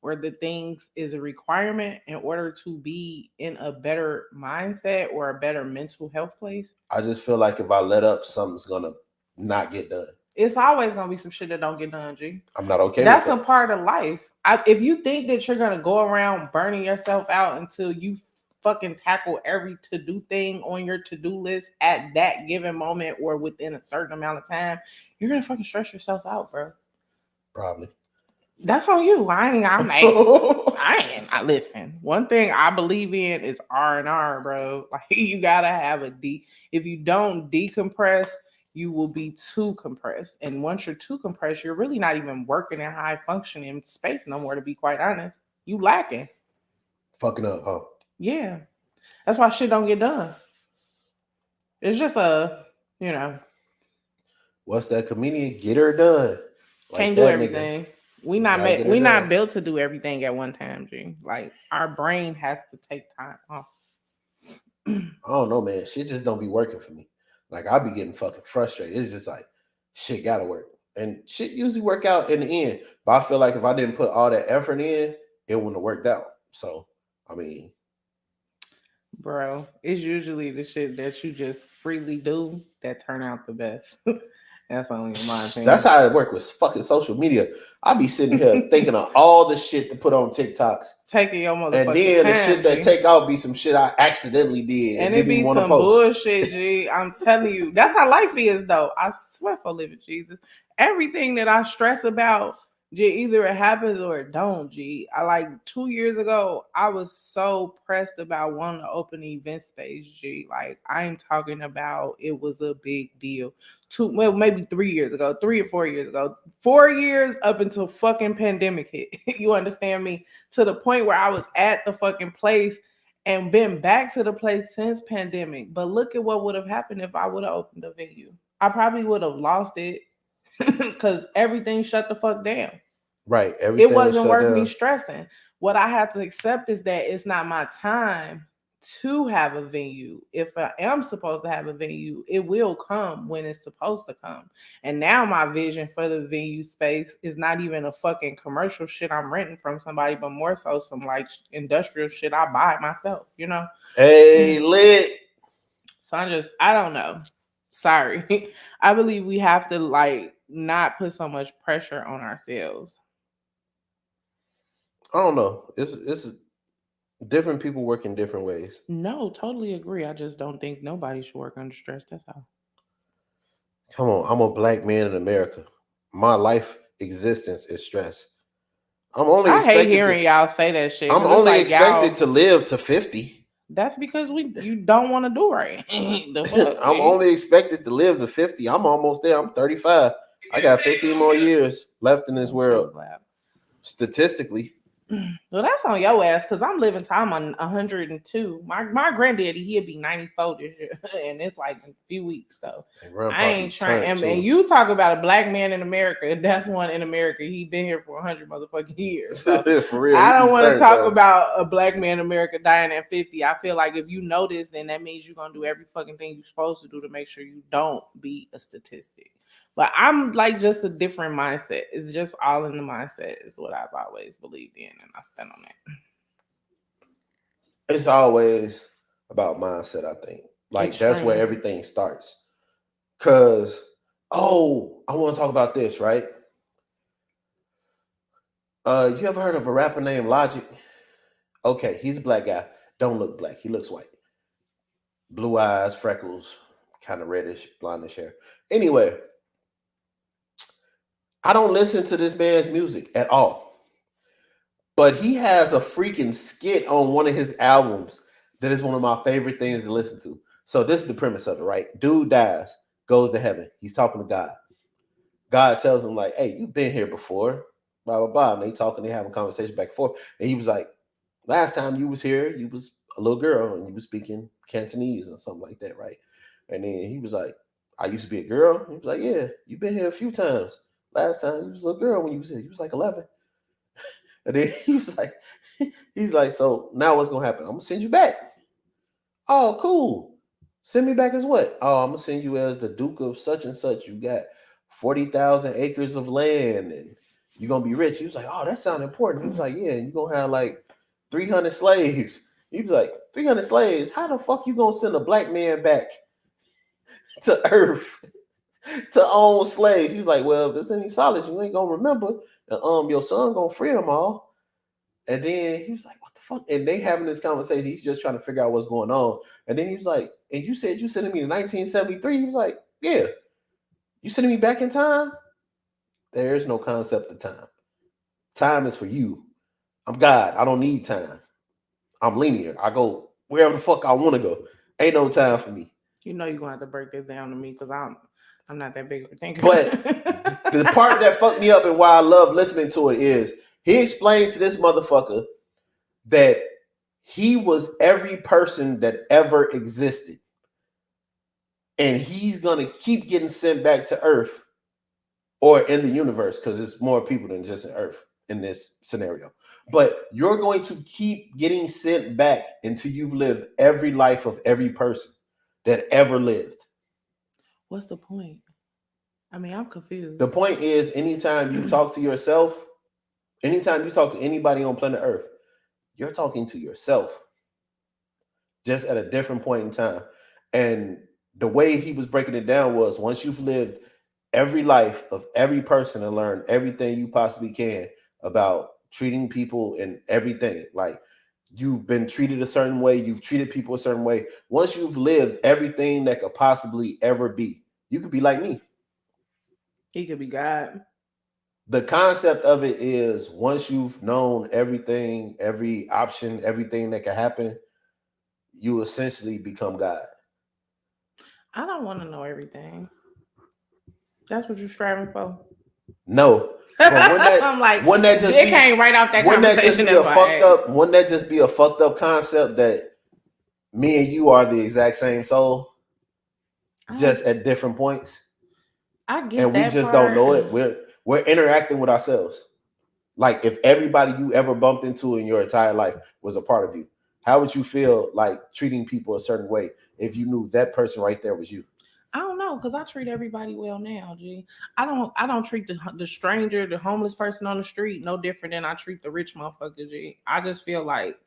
or the things is a requirement in order to be in a better mindset or a better mental health place. I just feel like if I let up, something's gonna not get done. It's always gonna be some shit that don't get done, G. I'm not okay. That's a part of life. If you think that you're gonna go around burning yourself out until you fucking tackle every to-do thing on your to-do list at that given moment or within a certain amount of time, you're gonna fucking stress yourself out, bro. Probably. That's on you. Listen, one thing I believe in is R&R, bro. Like, you gotta have if you don't decompress, you will be too compressed. And once you're too compressed, you're really not even working in high functioning space no more, to be quite honest. You lacking. Fucking up, huh? Yeah. That's why shit don't get done. It's just what's that comedian? Get her done. Can't do everything. We not built to do everything at one time, G. Like, our brain has to take time off. I don't know, man. Shit just don't be working for me. Like, I be getting fucking frustrated. It's just like, shit gotta work. And shit usually work out in the end. But I feel like if I didn't put all that effort in, it wouldn't have worked out. So, I mean. Bro, it's usually the shit that you just freely do that turn out the best. That's only in my opinion. That's how it works with fucking social media. I be sitting here thinking of all the shit to put on TikToks. Taking your motherfucking and then the shit that take out be some shit I accidentally did. And it be some bullshit, G. I'm telling you. That's how life is, though. I swear for living Jesus. Everything that I stress about, G, either it happens or it don't, G. 2 years ago, I was so pressed about wanting to open an event space, G. Like, I ain't talking about it was a big deal. Maybe 3 years ago, 3 or 4 years ago. 4 years up until fucking pandemic hit. You understand me? To the point where I was at the fucking place and been back to the place since pandemic. But look at what would have happened if I would have opened a venue. I probably would have lost it because everything shut the fuck down. Right. It wasn't worth me stressing. What I have to accept is that it's not my time to have a venue. If I am supposed to have a venue, it will come when it's supposed to come. And now my vision for the venue space is not even a fucking commercial shit I'm renting from somebody, but more so some like industrial shit I buy myself, you know? Hey, lit. So I don't know. Sorry. I believe we have to not put so much pressure on ourselves. I don't know. It's different people work in different ways. No, totally agree. I just don't think nobody should work under stress. That's all. Come on, I'm a black man in America. My life existence is stress. I hate hearing y'all say that shit. I'm only expected to live to 50. That's because you don't want to do right. I'm only expected to live to 50. I'm almost there. I'm 35. I got 15 more years left in this world. Statistically. Well, that's on your ass because I'm living time on 102. My granddaddy, he'll be 94 this year, and it's like in a few weeks. So I ain't trying. And you talk about a black man in America. That's one in America. He been here for 100 motherfucking years. So for real, I don't want to talk about a black man in America dying at 50. I feel like if you know this, then that means you're gonna do every fucking thing you're supposed to do to make sure you don't be a statistic. But I'm like just a different mindset. It's just all in the mindset is what I've always believed in, and I stand on that. It's always about mindset, I think. Like that's where everything starts. Cause I want to talk about this, right? You ever heard of a rapper named Logic? Okay, he's a black guy. Don't look black. He looks white. Blue eyes, freckles, kind of reddish, blondish hair. Anyway. I don't listen to this man's music at all, but he has a freaking skit on one of his albums that is one of my favorite things to listen to. So this is the premise of it, right? Dude dies, goes to heaven. He's talking to God. God tells him like, hey, you've been here before, blah, blah, blah. And they talking, they having a conversation back and forth. And he was like, last time you was here, you was a little girl and you was speaking Cantonese or something like that, right? And then he was like, I used to be a girl. He was like, yeah, you've been here a few times. Last time you was a little girl when you was here. You was like 11. And then he's like, so now what's going to happen? I'm going to send you back. Oh, cool. Send me back as what? Oh, I'm going to send you as the Duke of such and such. You got 40,000 acres of land and you're going to be rich. He was like, oh, that sounds important. He was like, yeah, you're going to have like 300 slaves. He was like, 300 slaves? How the fuck you going to send a black man back to Earth to own slaves? He's like, well, if there's any solids, you ain't gonna remember. Your son gonna free them all. And then he was like, what the fuck? And they having this conversation. He's just trying to figure out what's going on. And then he was like, and you said you sending me to 1973? He was like, yeah. You sending me back in time? There's no concept of time. Time is for you. I'm God. I don't need time. I'm linear. I go wherever the fuck I want to go. Ain't no time for me. You know you're gonna have to break this down to me because I'm not that big of a thinker. But the part that fucked me up and why I love listening to it is he explained to this motherfucker that he was every person that ever existed. And he's going to keep getting sent back to Earth or in the universe because there's more people than just in Earth in this scenario. But you're going to keep getting sent back until you've lived every life of every person that ever lived. What's the point? I mean, I'm confused. The point is, anytime you talk to yourself, anytime you talk to anybody on planet Earth, you're talking to yourself just at a different point in time. And the way he was breaking it down was once you've lived every life of every person and learned everything you possibly can about treating people and everything, like you've been treated a certain way, you've treated people a certain way. Once you've lived everything that could possibly ever be, you could be like me. He could be God. The concept of it is once you've known everything, every option, everything that can happen, you essentially become God. I don't want to know everything. That's what you're striving for? No. But I'm like, wouldn't that just came right off that conversation. Wouldn't that just be a fucked up concept that me and you are the exact same soul, just at different points? I get and that we just part. Don't know it. We're interacting with ourselves. Like if everybody you ever bumped into in your entire life was a part of you, how would you feel like treating people a certain way if you knew that person right there was you? I don't know, because I treat everybody well now, G. I don't treat the stranger, the homeless person on the street no different than I treat the rich motherfucker, G. I just feel like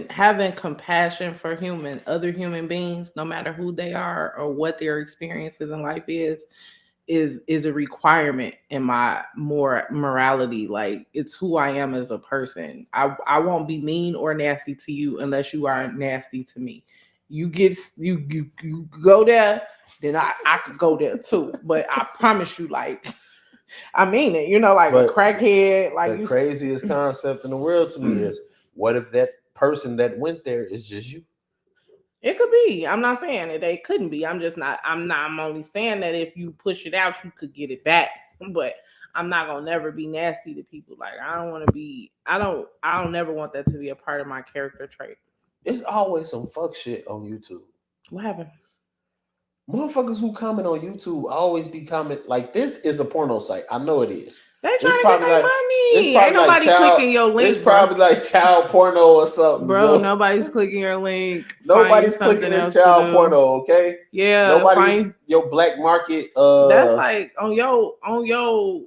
having compassion for other human beings, no matter who they are or what their experiences in life is a requirement in my morality. Like it's who I am as a person. I won't be mean or nasty to you unless you are nasty to me. You go there, then I could go there too. But I promise you, like, I mean it. You know, like a crackhead. Like the craziest concept in the world to me is What if that person that went there is just you? It could be. I'm not saying that they couldn't be. I'm only saying that if you push it out, you could get it back. But I'm not gonna never be nasty to people. Like I don't never want that to be a part of my character trait. It's always some fuck shit on YouTube. What happened? Motherfuckers who comment on YouTube always be comment like this is a porno site. I know it is. They trying to get their money. Ain't nobody clicking your link. It's probably like child porno or something, bro. Nobody's clicking your link. Nobody's clicking this child porno. Okay. Yeah. Nobody's your black market. That's like on your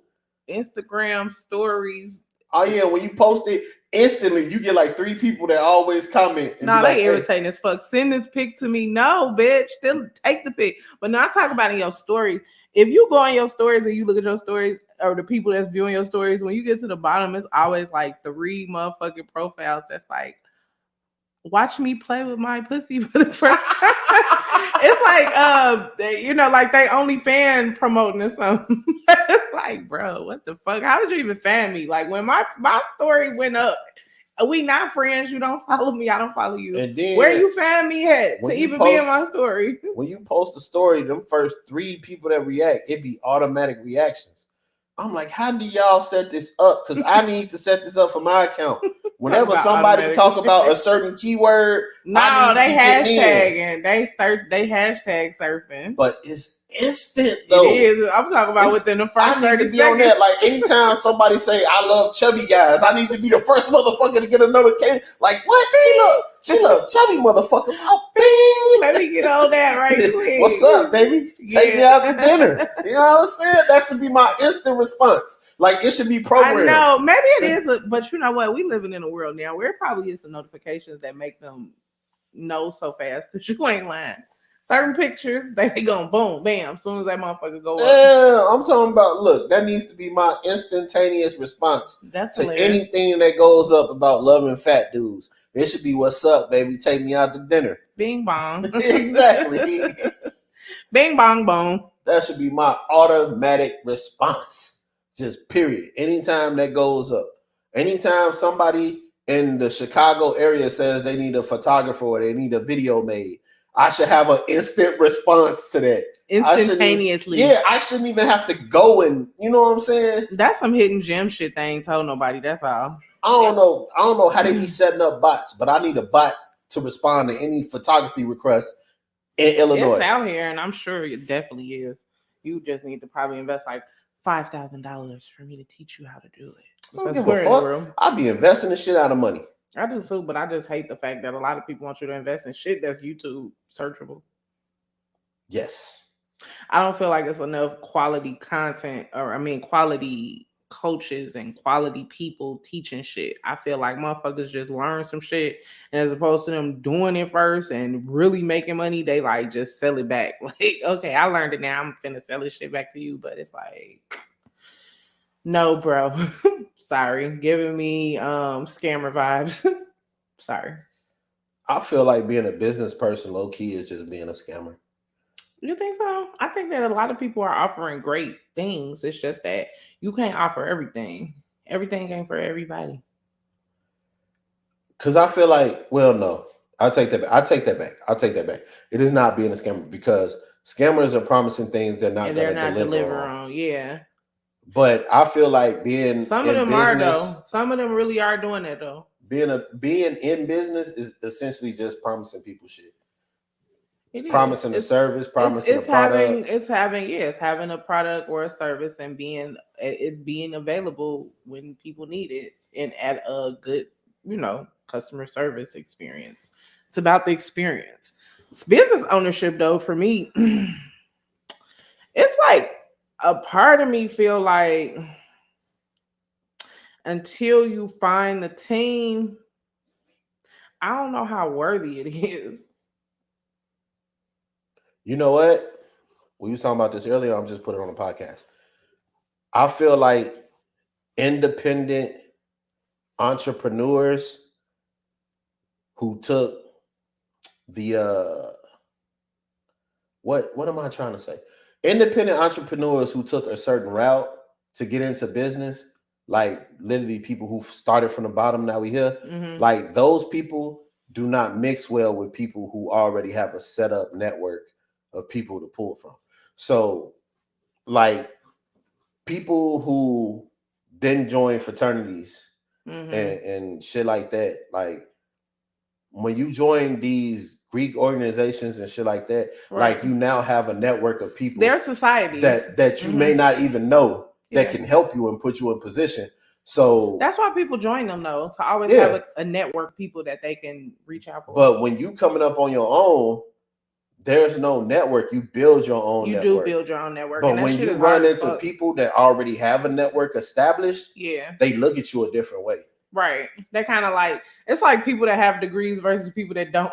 Instagram stories. Oh yeah, when you post it, instantly you get like 3 people that always comment. No, they irritating as fuck. Send this pic to me. No, bitch. Still take the pic. But not talk about in your stories. If you go on your stories and you look at your stories or the people that's viewing your stories, when you get to the bottom, it's always like 3 motherfucking profiles that's like, watch me play with my pussy for the first time. It's like, like they only fan promoting or something. It's like, bro, what the fuck? How did you even fan me? Like when my story went up, we not friends. You don't follow me. I don't follow you. And then, where you fan me at to even be in my story? When you post a story, them first 3 people that react, it be automatic reactions. I'm like, how do y'all set this up? Because I need to set this up for my account. Whenever somebody talk about a certain keyword, no, they hashtagging. They hashtag surfing. But it's instant though. It is. I'm talking about within the first 30 seconds. I need to be on that. Like anytime somebody say I love chubby guys, I need to be the first motherfucker to get a notification. Like what? She love chubby motherfuckers. Oh, let me get on that right quick. What's up, baby? Take me out to dinner. You know what I'm saying? That should be my instant response. Like it should be programmed. I know, maybe it is, but you know what? We living in a world now where it probably is the notifications that make them know so fast because you ain't lying. Certain pictures, they going boom, bam, as soon as that motherfucker go up. Yeah, I'm talking about, look, that needs to be my instantaneous response to anything that goes up about loving fat dudes. It should be, what's up, baby? Take me out to dinner. Bing bong. Exactly. Bing bong bong. That should be my automatic response. Just period. Anytime that goes up. Anytime somebody in the Chicago area says they need a photographer or they need a video made, I should have an instant response to that. Instantaneously. I shouldn't even have to go and, you know what I'm saying? That's some hidden gem shit they ain't told nobody. That's all. I don't know how they be setting up bots, but I need a bot to respond to any photography request in Illinois. It's out here, and I'm sure it definitely is. You just need to probably invest like $5,000 for me to teach you how to do it. I don't give a fuck. I'll be investing the shit out of money. I do too, but I just hate the fact that a lot of people want you to invest in shit that's YouTube searchable. Yes. I don't feel like it's enough quality content quality coaches and quality people teaching shit. I feel like motherfuckers just learn some shit, and as opposed to them doing it first and really making money, they like just sell it back. Like, okay, I learned it now. I'm finna sell this shit back to you, but it's like, no, bro. Sorry, giving me scammer vibes. Sorry. I feel like being a business person low key is just being a scammer. You think so? I think that a lot of people are offering great things. It's just that you can't offer everything. Everything ain't for everybody. Because I feel like, well, no. I'll take that back. It is not being a scammer because scammers are promising things they're not going to deliver on. Yeah. But I feel like being some of them are though. Some of them really are doing it though. Being in business is essentially just promising people shit. Promising a service, promising a product. It's having a product or a service and being available when people need it and at a good, customer service experience. It's about the experience. It's business ownership though, for me, it's like a part of me feel like until you find the team, I don't know how worthy it is. You know what? We were talking about this earlier. I'm just putting it on the podcast. I feel like independent entrepreneurs who took the what am I trying to say? Independent entrepreneurs who took a certain route to get into business like literally people who started from the bottom, now we here. Mm-hmm. Like those people do not mix well with people who already have a set up network of people to pull from. So like people who didn't join fraternities and shit like that, like when you join these Greek organizations and shit like that, like you now have a network of people. Their societies that you may not even know that can help you and put you in position. So that's why people join them though, to always have a network of people that they can reach out for. But when you coming up on your own, there's no network. You build your own network. You do build your own network. But when you run into people that already have a network established, they look at you a different way. Right. They're kind of like, it's like people that have degrees versus people that don't.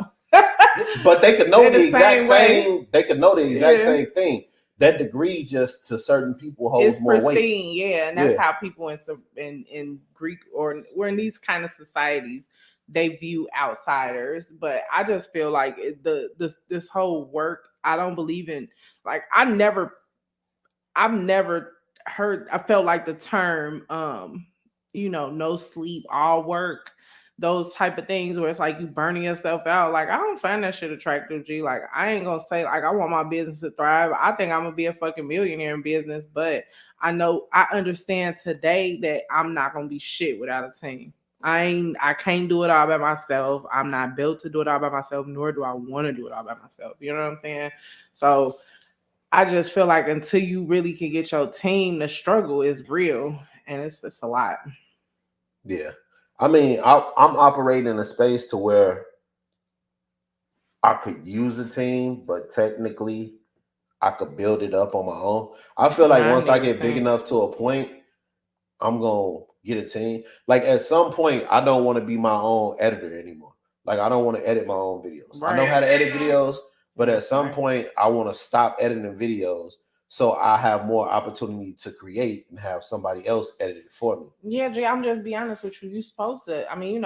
But they could know the exact same. They could know the exact same thing. That degree just to certain people holds more weight. Yeah, and that's how people in Greek or we're in these kind of societies, they view outsiders. But I just feel like this whole work, I don't believe in. Like I've never heard. I felt like the term, no sleep, all work. Those type of things where it's like you burning yourself out. Like I don't find that shit attractive, G. Like I ain't gonna say like I want my business to thrive. I think I'm gonna be a fucking millionaire in business, but I understand today that I'm not gonna be shit without a team. I can't do it all by myself. I'm not built to do it all by myself, nor do I want to do it all by myself. You know what I'm saying? So I just feel like until you really can get your team, the struggle is real, and it's a lot. Yeah. I mean, I'm operating in a space to where I could use a team, but technically I could build it up on my own. I feel like once I get big enough to a point, I'm going to get a team. Like at some point, I don't want to be my own editor anymore. Like I don't want to edit my own videos. Right. I know how to edit videos, but at some point I want to stop editing videos so I have more opportunity to create and have somebody else edit it for me. Yeah, Jay, I'm just be honest with you. You're supposed to. I mean,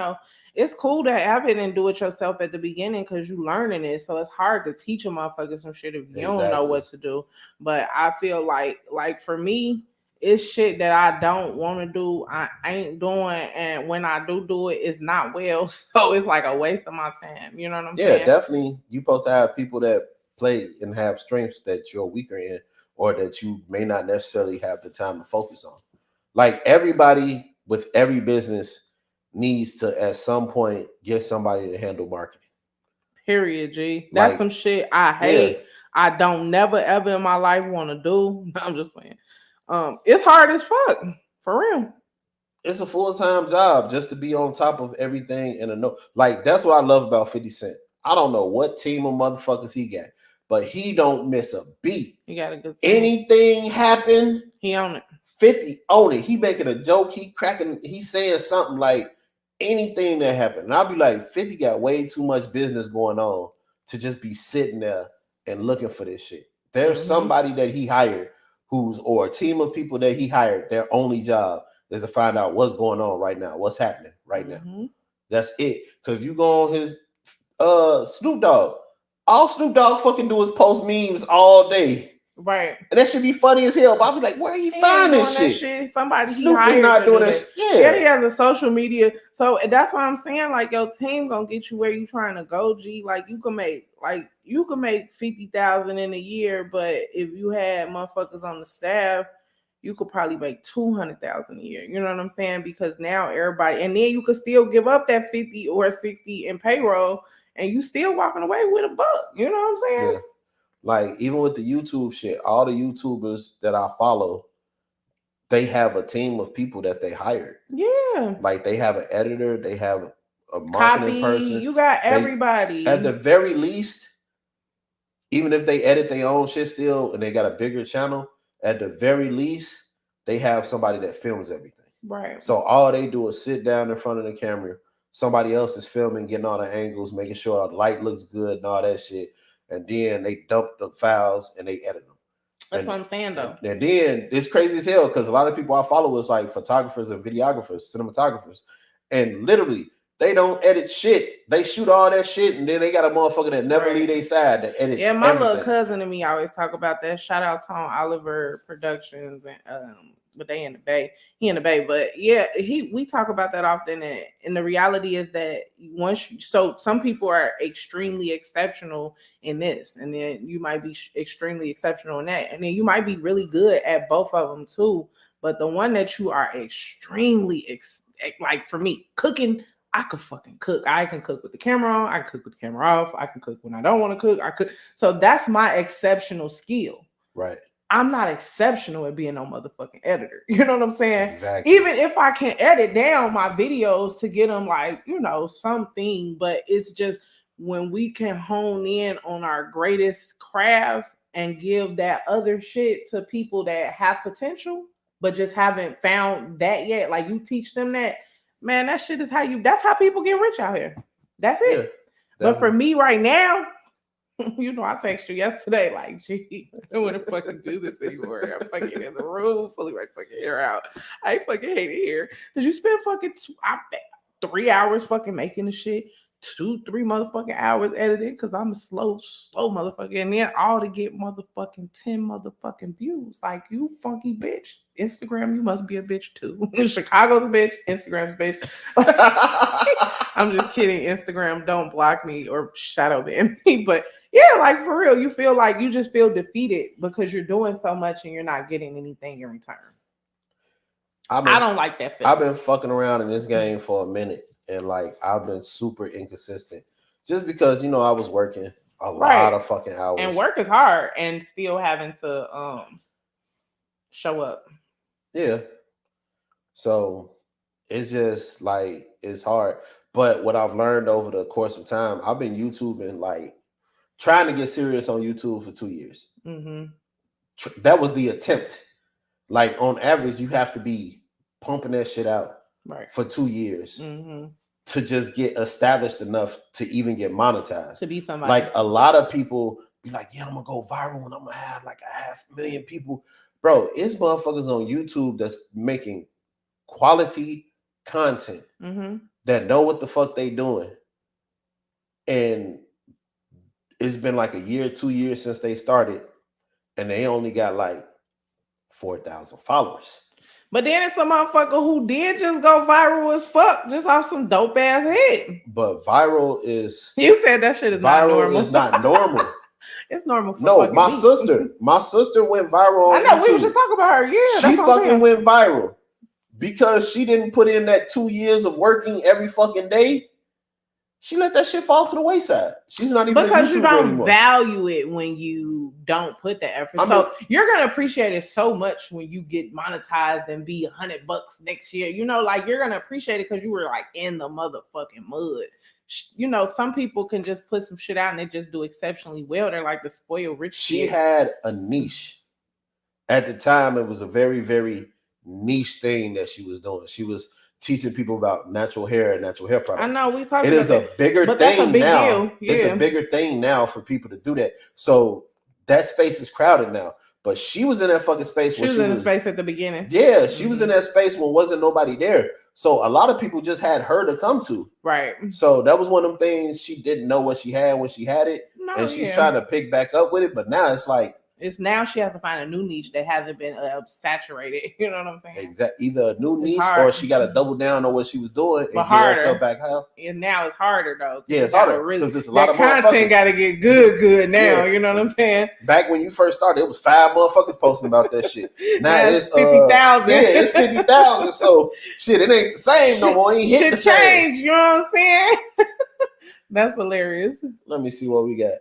it's cool to have it and do it yourself at the beginning because you learning it. So it's hard to teach a motherfucker some shit if you don't know what to do. But I feel like for me, it's shit that I don't want to do. I ain't doing, and when I do it, it's not well. So it's like a waste of my time. You know what I'm saying? Yeah, definitely. You're supposed to have people that play and have strengths that you're weaker in, or that you may not necessarily have the time to focus on. Like everybody with every business needs to at some point get somebody to handle marketing. Period, G. That's some shit I hate. Yeah. I don't never ever in my life want to do. I'm just playing. It's hard as fuck, for real. It's a full-time job just to be on top of everything and like that's what I love about 50 Cent. I don't know what team of motherfuckers he got, but he don't miss a beat. He got a good team. Anything happen, he own it. 50 own it. He making a joke, he's saying something like anything that happened. And I'll be like, 50 got way too much business going on to just be sitting there and looking for this shit. There's somebody that he hired or a team of people that he hired, their only job is to find out what's going on right now, what's happening right now. That's it. Because if you go on his Snoop Dogg, all Snoop Dogg fucking do is post memes all day. Right. And that should be funny as hell. But I'll be like, where are you finding this shit? Somebody Snoop is not doing that shit. Yeah, he has a social media. So that's what I'm saying. Like your team gonna get you where you trying to go, G. Like you can make 50,000 in a year, but if you had motherfuckers on the staff, you could probably make 200,000 a year. You know what I'm saying? Because now everybody, and then you could still give up that 50 or 60 in payroll, and you still walking away with $1. You know what I'm saying? Yeah. Like even with the YouTube shit, all the YouTubers that I follow, they have a team of people that they hired. Yeah. Like they have an editor, they have a marketing person. You got everybody. At the very least, even if they edit their own shit still and they got a bigger channel, at the very least, they have somebody that films everything. Right. So all they do is sit down in front of the camera. Somebody else is filming, getting all the angles, making sure the light looks good and all that shit. And then they dump the files and they edit them. That's what I'm saying, though. And then it's crazy as hell because a lot of people I follow is like photographers and videographers, cinematographers. And literally, they don't edit shit. They shoot all that shit, and then they got a motherfucker that never leave their side that edits. Yeah, my little cousin and me always talk about that. Shout out to Oliver Productions and but they in the Bay. He in the Bay, but yeah, we talk about that often. And the reality is that so some people are extremely exceptional in this, and then you might be extremely exceptional in that, and then you might be really good at both of them too. But the one that you are extremely like for me, cooking, I could fucking cook. I can cook with the camera on. I can cook with the camera off. I can cook when I don't want to cook. I could. So that's my exceptional skill. Right. I'm not exceptional at being no motherfucking editor. You know what I'm saying? Exactly. Even if I can edit down my videos to get them like, something, but it's just when we can hone in on our greatest craft and give that other shit to people that have potential, but just haven't found that yet. Like you teach them that, man, that shit is that's how people get rich out here. That's it. Yeah, but for me right now, I texted you yesterday, like, gee, I don't want to fucking do this anymore. I'm fucking in the room, fully my fucking hair out. I fucking hate it here. Because you spend fucking 3 hours fucking making the shit, 2-3 motherfucking hours editing, because I'm a slow motherfucker. And then all to get motherfucking 10 motherfucking views. Like, you funky bitch. Instagram, you must be a bitch too. Chicago's a bitch. Instagram's a bitch. I'm just kidding. Instagram, don't block me or shadow ban me. But yeah, like for real, you feel like you just feel defeated because you're doing so much and you're not getting anything in return. I don't like that feeling. I've been fucking around in this game for a minute, and like I've been super inconsistent just because I was working a lot of fucking hours. And work is hard, and still having to show up. Yeah. So it's just like it's hard. But what I've learned over the course of time, I've been YouTubing, like trying to get serious on YouTube for 2 years. Mm-hmm. That was the attempt. Like on average, you have to be pumping that shit out for 2 years to just get established enough to even get monetized. To be somebody. Like a lot of people be like, yeah, I'm gonna go viral and I'm gonna have like 500,000 people. Bro, it's motherfuckers on YouTube that's making quality content that know what the fuck they doing. And it's been like a year, 2 years since they started, and they only got like 4,000 followers. But then it's some motherfucker who did just go viral as fuck, just off some dope ass hit. But viral is... You said that shit is not normal. Viral is not normal. It's normal for no, my sister went viral on I know, YouTube. we were just talking about her. Yeah, she fucking went viral because she didn't put in that 2 years of working every fucking day. She let that shit fall to the wayside. She's not even because you don't anymore. Value it when you don't put that effort. So you're gonna appreciate it so much when you get monetized and be $100 next year. Like you're gonna appreciate it because you were like in the motherfucking mud. Some people can just put some shit out and they just do exceptionally well. They're like the spoiled rich. She had a niche. At the time, it was a very, very niche thing that she was doing. She was teaching people about natural hair and natural hair products. I know we talked. It is a bigger thing now. Yeah. It's a bigger thing now for people to do that. So that space is crowded now. But she was in that fucking space. She was in the space at the beginning. Yeah, she was in that space when wasn't nobody there. So a lot of people just had her to come to. Right. So that was one of them things she didn't know what she had when she had it. No, and she's trying to pick back up with it. But now it's like, it's now she has to find a new niche that hasn't been saturated. You know what I'm saying? Exactly. Either a new niche or she got to double down on what she was doing and get herself back out. And now it's harder though. Yeah, it's harder because it's a lot of content got to get good now. Yeah. You know what I'm saying? Back when you first started, it was 5 motherfuckers posting about that shit. Now it's 50,000. Yeah, it's 50,000. So shit, it ain't the same no more. It ain't hit the same. Change. You know what I'm saying? That's hilarious. Let me see what we got.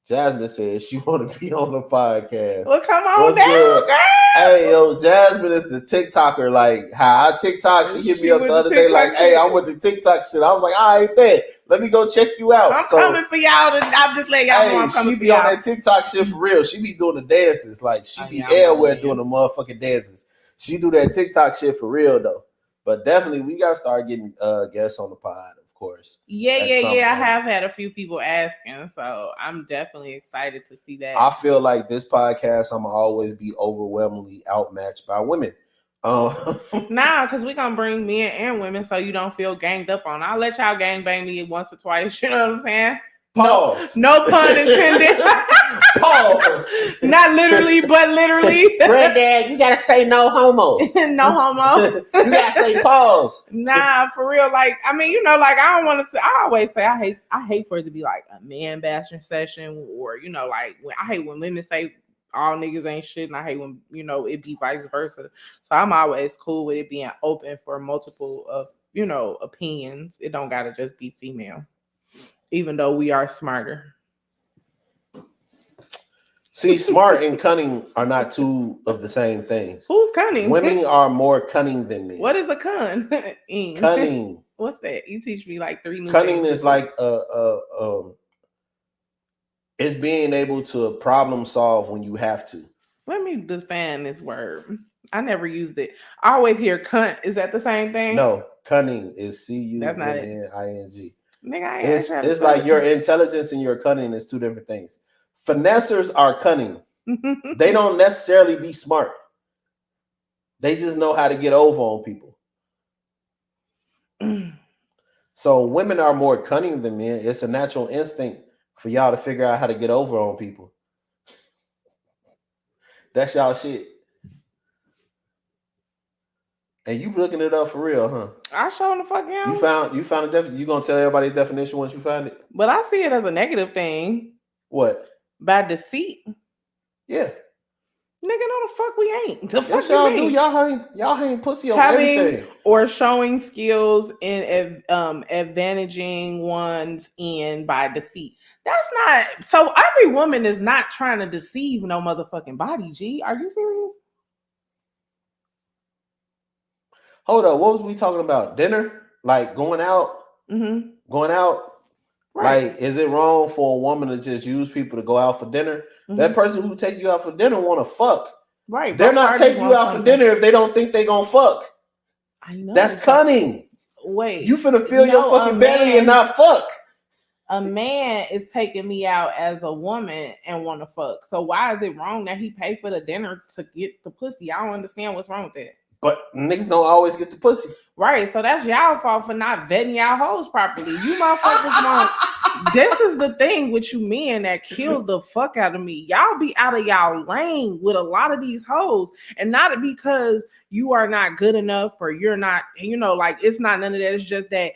Jasmine says she want to be on the podcast. Well, come on down, girl. Hey, yo, Jasmine is the TikToker. Like, how I TikTok, she hit me up the other day like, hey, I'm with the TikTok shit. I was like, all right, bet. Let me go check you out. I'm coming for y'all. I'm just letting y'all know I'm coming for y'all. She be on that TikTok shit for real. She be doing the dances. Like, she be everywhere doing the motherfucking dances. She do that TikTok shit for real, though. But definitely, we got to start getting guests on the pod. Course. Yeah. I have had a few people asking, so I'm definitely excited to see that. I feel like this podcast, I'm gonna always be overwhelmingly outmatched by women. Nah, because we're gonna bring men and women so you don't feel ganged up on. I'll let y'all gang bang me once or twice, you know what I'm saying? Pause. No pun intended. Pause. Pause. Not literally, but literally. Granddad, you gotta say no homo. No homo. You gotta say pause. Nah, for real. Like, I mean, you know, like I don't want to say. I always say I hate for it to be like a man bashing session, or you know, like I hate when women say all niggas ain't shit, and I hate when you know it be vice versa. So I'm always cool with it being open for multiple of you know opinions. It don't gotta just be female, even though we are smarter. See, smart and cunning are not two of the same things. Who's cunning? Women are more cunning than men. What is a cun? Cunning. What's that? You teach me like 3 new Cunning things. is like it's being able to problem solve when you have to. Let me define this word. I never used it. I always hear cunt. Is that the same thing? No, cunning is CUNNING. Nigga, It's like your intelligence and your cunning is two different things. Finessers are cunning. They don't necessarily be smart. They just know how to get over on people. So women are more cunning than men. It's a natural instinct for y'all to figure out how to get over on people. That's y'all shit. And you looking it up for real, huh? I sure the fuck am. You found a definition. You gonna tell everybody the definition once you find it? But I see it as a negative thing. What? By deceit. Yeah. Nigga, no the fuck we ain't. The fuck Yes, y'all you mean? do. Y'all ain't pussy on everything. Or showing skills in advantaging one's end by deceit. That's not so every woman is not trying to deceive no motherfucking body, G. Are you serious? Hold up, what was we talking about? Dinner? Like going out? Mm-hmm. Going out? Right. Like, is it wrong for a woman to just use people to go out for dinner? Mm-hmm. That person who take you out for dinner want to fuck. Right. They're not taking you out for dinner if they don't think they gonna fuck. I know. That's cunning. Wait. You finna fill your fucking belly and not fuck. A man is taking me out as a woman and want to fuck. So why is it wrong that he paid for the dinner to get the pussy? I don't understand what's wrong with that. But niggas don't always get the pussy. Right. So that's y'all fault for not vetting y'all hoes properly. You motherfuckers won't. This is the thing with you men that kills the fuck out of me. Y'all be out of y'all lane with a lot of these hoes. And not because you are not good enough or you're not, you know, like it's not none of that. It's just that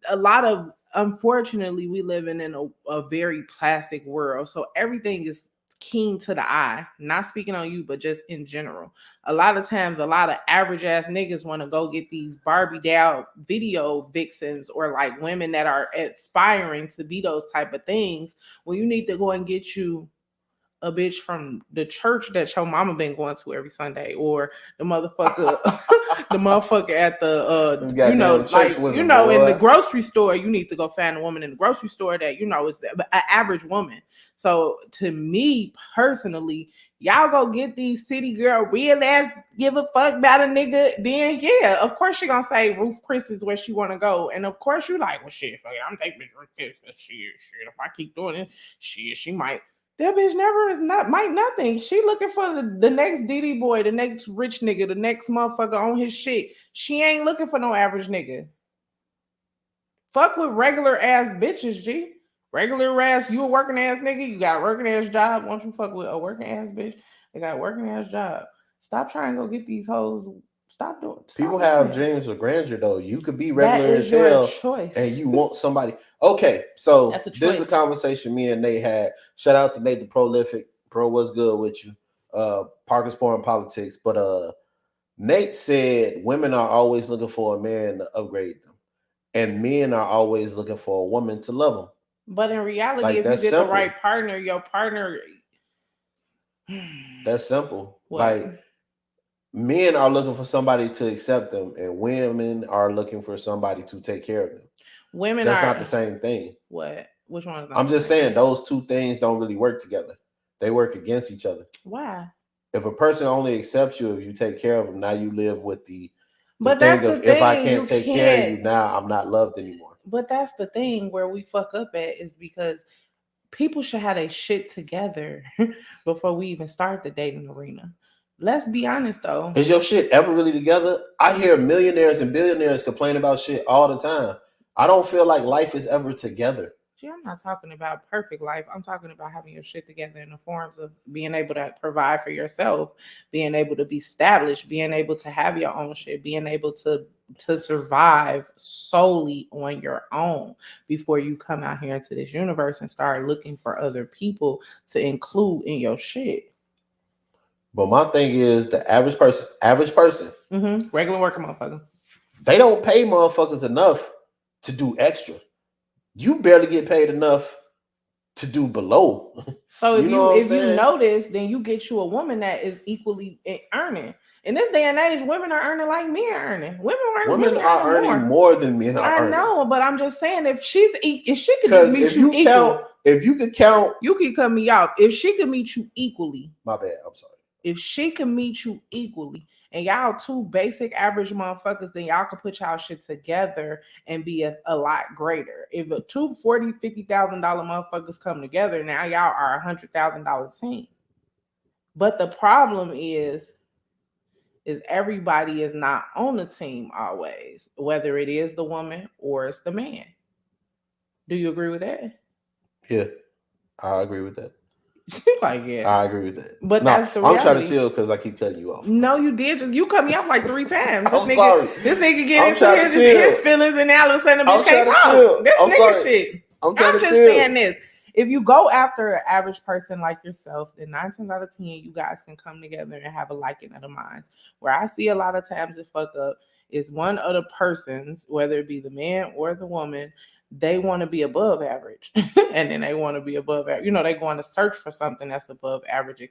a lot of, unfortunately, we live in a very plastic world. So everything is keen to the eye. Not speaking on you, but just in general. A lot of times, a lot of average ass niggas want to go get these Barbie doll video vixens or like women that are aspiring to be those type of things. When you need to go and get you a bitch from the church that your mama been going to every Sunday, or the motherfucker, the motherfucker at the you know, like you know, in the grocery store. You need to go find a woman in the grocery store that you know is an average woman. So to me personally, y'all go get these city girl real ass give a fuck about a nigga. Then yeah, of course she gonna say Ruth Chris is where she want to go, and of course you like, well shit, fuck it, I'm taking Ruth Chris. Shit. If I keep doing it, she might. That bitch never is not might nothing. She looking for the next DD boy, the next rich nigga, the next motherfucker on his shit. She ain't looking for no average nigga. Fuck with regular ass bitches, G. Regular ass, you a working ass nigga, you got a working ass job. Once you fuck with a working ass bitch, they got a working ass job. Stop trying to go get these hoes. Stop doing it. People have dreams of grandeur, though. You could be regular as hell, and you want somebody. Okay, so this is a conversation me and Nate had. Shout out to Nate the Prolific. Bro, what's good with you? Parker Sport and Politics. But Nate said women are always looking for a man to upgrade them, and men are always looking for a woman to love them. But in reality, like, if you get the right partner, your partner. That's simple. What? Like, men are looking for somebody to accept them, and women are looking for somebody to take care of them. That's not the same thing. What? Which one is I'm just saying those two things don't really work together. They work against each other. Why? If a person only accepts you if you take care of them, now you live with the thing of if I can't take care of you, now I'm not loved anymore. But that's the thing where we fuck up at, is because people should have their shit together before we even start the dating arena. Let's be honest, though. Is your shit ever really together? I hear millionaires and billionaires complain about shit all the time. I don't feel like life is ever together. Gee, I'm not talking about perfect life. I'm talking about having your shit together in the forms of being able to provide for yourself, being able to be established, being able to have your own shit, being able to survive solely on your own before you come out here into this universe and start looking for other people to include in your shit. But my thing is the average person, Regular worker motherfucker. they don't pay motherfuckers enough to do extra. You barely get paid enough to do below. So if You know what I'm you saying? notice, then you get you a woman that is equally earning. In this day and age, women are earning like men are earning. Women are earning more than men are earning. I know, but I'm just saying if she could Because just meet if you you count, if you could count, you can cut me out. If she could meet you equally, my bad, I'm sorry. If she can meet you equally, and y'all two basic average motherfuckers, then y'all can put y'all shit together and be a lot greater. If a two $40,000, $50,000 motherfuckers come together, now y'all are $100,000 team. But the problem is everybody is not on the team always, whether it is the woman or it's the man. Do you agree with that? Yeah, I agree with that. Like, yeah, I agree with that. But no, that's the reality. I'm trying to chill because I keep cutting you off. No, you did. You cut me off like 3 times. I'm sorry. This nigga get into his feelings, and now all of a sudden the bitch can't talk. This nigga shit. I'm just saying this. If you go after an average person like yourself, then 9 times out of 10, you guys can come together and have a liking of the minds. Where I see a lot of times it fuck up is one of the persons, whether it be the man or the woman, they want to be above average. And then they want to be above average. You know, they going to search for something that's above average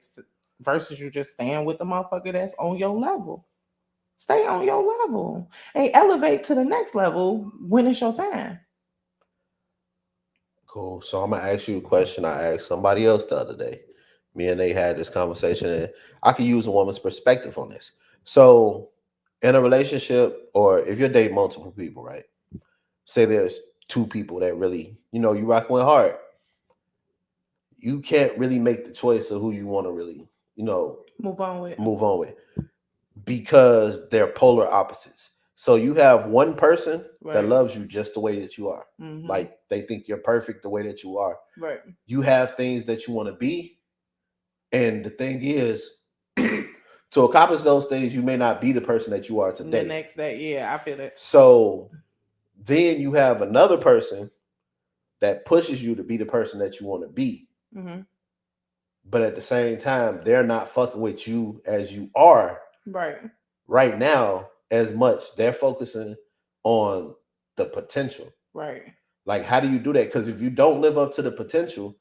versus you just staying with the motherfucker that's on your level. Stay on your level and elevate to the next level when it's your time. Cool. So I'm gonna ask you a question I asked somebody else the other day. Me and they had this conversation, and I could use a woman's perspective on this. So, in a relationship, or if you're dating multiple people, right? Say there's 2 people that really, you rocking with hard. You can't really make the choice of who you want to really, move on with, because they're polar opposites. So you have one person that loves you just the way that you are. Mm-hmm. Like they think you're perfect the way that you are. Right. You have things that you want to be. And the thing is, to accomplish those things, you may not be the person that you are today. The next day, yeah, I feel it. So then you have another person that pushes you to be the person that you want to be. Mm-hmm. But at the same time, they're not fucking with you as you are. Right now, as much. They're focusing on the potential. Right. Like, how do you do that? Because if you don't live up to the potential,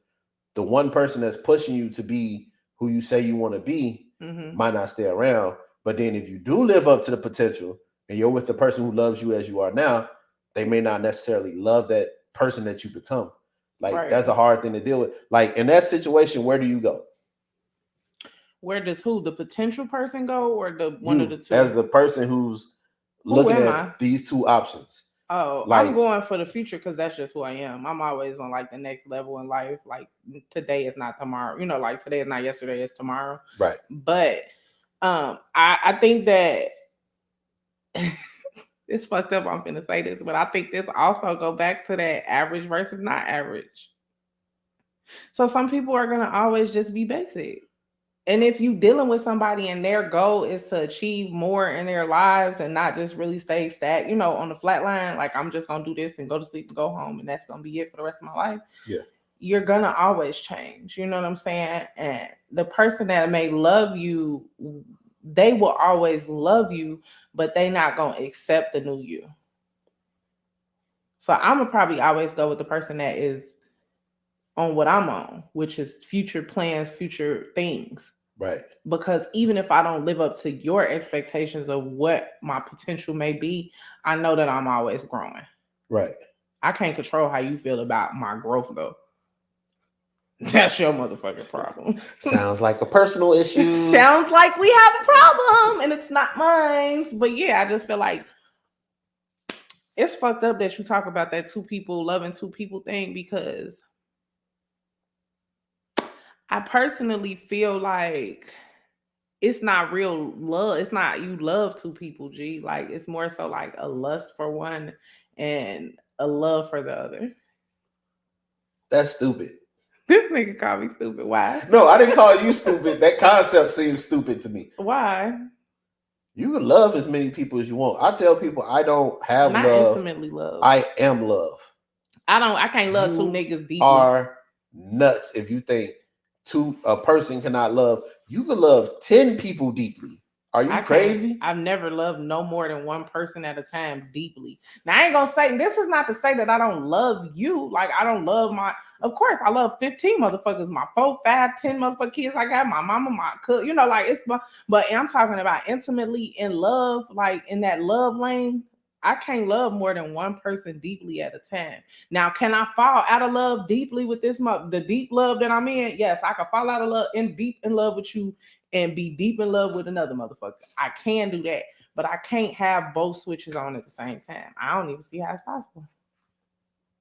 the one person that's pushing you to be who you say you want to be might not stay around. But then if you do live up to the potential and you're with the person who loves you as you are now, they may not necessarily love that person that you become. Like, that's a hard thing to deal with. Like, in that situation, where do you go? Where does the potential person go, or the one of the two? As the person who's looking at these 2 options. Oh, like, I'm going for the future because that's just who I am. I'm always on like the next level in life. Like, today is not tomorrow. Like today is not yesterday, it's tomorrow. Right. But I think that it's fucked up. I'm gonna say this, but I think this also go back to that average versus not average. So some people are gonna always just be basic. And if you dealing with somebody and their goal is to achieve more in their lives and not just really stay stagnant, on the flat line, like I'm just going to do this and go to sleep and go home and that's going to be it for the rest of my life. Yeah. You're going to always change. You know what I'm saying? And the person that may love you, they will always love you, but they not going to accept the new you. So I'm going to probably always go with the person that is on what I'm on, which is future plans, future things. Right. Because even if I don't live up to your expectations of what my potential may be, I know that I'm always growing. Right. I can't control how you feel about my growth, though. That's your motherfucking problem. Sounds like a personal issue. Sounds like we have a problem and it's not mine. But yeah, I just feel like it's fucked up that you talk about that 2 people loving 2 people thing, because I personally feel like it's not real love. It's not you love 2 people, G. Like, it's more so like a lust for one and a love for the other. That's stupid. This nigga called me stupid. Why? No, I didn't call you stupid. That concept seems stupid to me. Why? You can love as many people as you want. I tell people I don't have Not love. intimately love. I am love. I can't love two niggas deeply. Are nuts if you think a person cannot love. You can love 10 people deeply. Are you crazy? I've never loved no more than one person at a time deeply. Now I ain't gonna say this is not to say that I don't love you. Like I don't love of course I love 15 motherfuckers, my 4, 5, 10 motherfucking kids I got, my mama, my cook, you know, like but I'm talking about intimately in love, like in that love lane. I can't love more than one person deeply at a time. Now, can I fall out of love deeply with the deep love that I'm in? Yes, I can fall out of love deep in love with you and be deep in love with another motherfucker. I can do that, but I can't have both switches on at the same time. I don't even see how it's possible.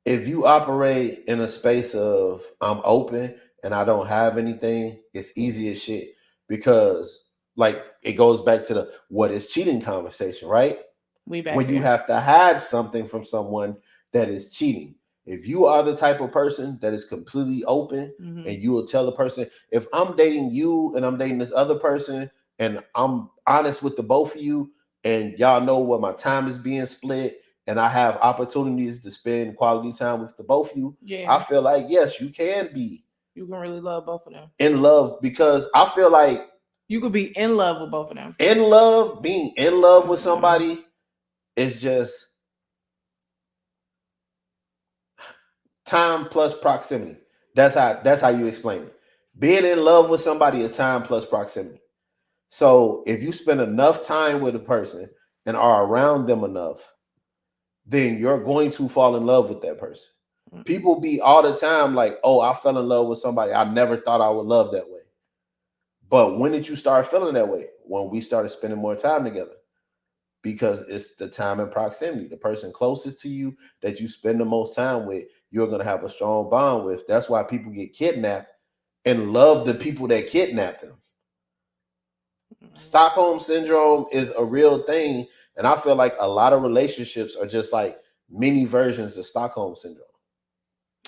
If you operate in a space of I'm open and I don't have anything, it's easy as shit because like it goes back to the what is cheating conversation, right? When you have to hide something from someone that is cheating. If you are the type of person that is completely open and you will tell the person, if I'm dating you and I'm dating this other person and I'm honest with the both of you and y'all know what my time is being split and I have opportunities to spend quality time with the both of you, I feel like, yes, you can be. You can really love both of them. In love, because I feel like you could be in love with both of them. In love, being in love with somebody is just time plus proximity. That's how you explain it. Being in love with somebody is time plus proximity. So if you spend enough time with a person and are around them enough, then you're going to fall in love with that person. People be all the time like, oh, I fell in love with somebody I never thought I would love that way. But when did you start feeling that way? When we started spending more time together. Because it's the time and proximity. The person closest to you that you spend the most time with, you're going to have a strong bond with. That's why people get kidnapped and love the people that kidnap them. Stockholm syndrome is a real thing. And I feel like a lot of relationships are just like mini versions of Stockholm syndrome.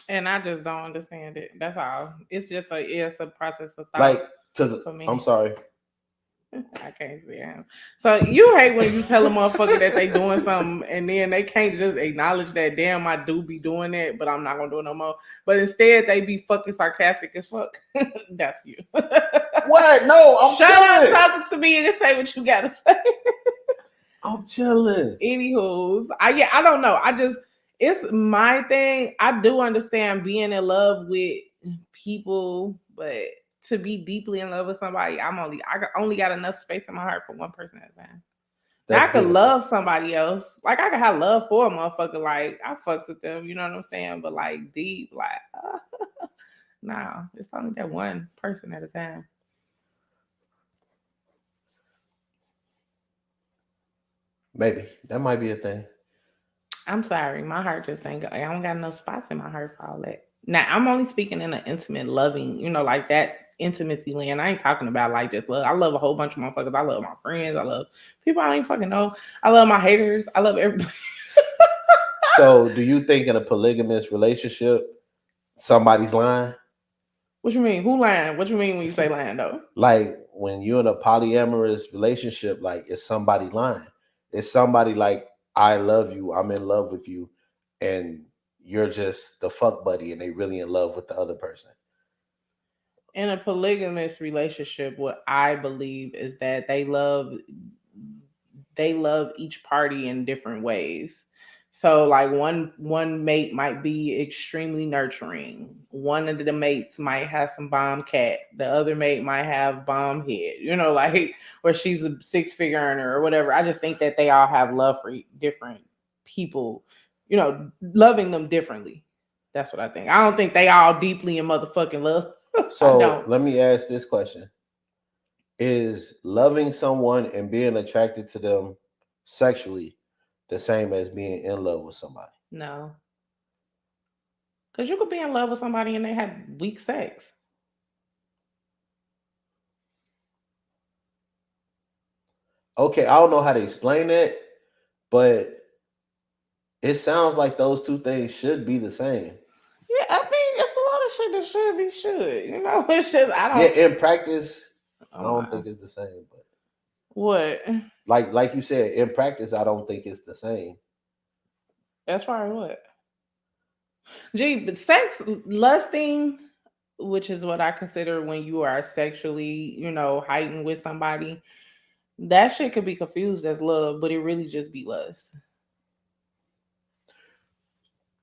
And I just don't understand it. That's all. It's just it's a process of thought. Like, because I'm sorry. I can't see him. So you hate when you tell a motherfucker that they doing something and then they can't just acknowledge that, damn, I do be doing that, but I'm not gonna do it no more. But instead they be fucking sarcastic as fuck. That's you. What? No, I'm chilling. Shut up talking to me and say what you gotta say. I'm chilling. Anywho, I don't know. It's my thing. I do understand being in love with people, but to be deeply in love with somebody, I only got enough space in my heart for one person at a time. I could love somebody else. Like I could have love for a motherfucker. Like I fucks with them, you know what I'm saying? But like deep, like nah, it's only that one person at a time. Maybe that might be a thing. I'm sorry, my heart just ain't. I don't got no spots in my heart for all that. Now I'm only speaking in an intimate, loving, like that intimacy land. I ain't talking about like just love. I love a whole bunch of motherfuckers. I love my friends. I love people I ain't fucking know. I love my haters. I love everybody. So, do you think in a polygamous relationship, somebody's lying? What you mean? Who lying? What you mean when you say lying though? Like when you're in a polyamorous relationship, like is somebody lying? Is somebody like, I love you, I'm in love with you, and you're just the fuck buddy and they really in love with the other person? In a polygamous relationship, what I believe is that they love each party in different ways. So like one mate might be extremely nurturing. One of the mates might have some bomb cat. The other mate might have bomb head, like where she's a 6-figure earner or whatever. I just think that they all have love for different people, loving them differently. That's what I think. I don't think they all deeply in motherfucking love. So let me ask this question. Is loving someone and being attracted to them sexually the same as being in love with somebody? No. Because you could be in love with somebody and they have weak sex. Okay, I don't know how to explain that, but it sounds like those two things should be the same. Yeah, I mean, it's shit that should be should. You know, it's just I don't. Yeah, in practice, I don't think it's the same. But what? Like you said, in practice, I don't think it's the same. As far as what? Gee, but sex, lusting, which is what I consider when you are sexually, heightened with somebody, that shit could be confused as love, but it really just be lust.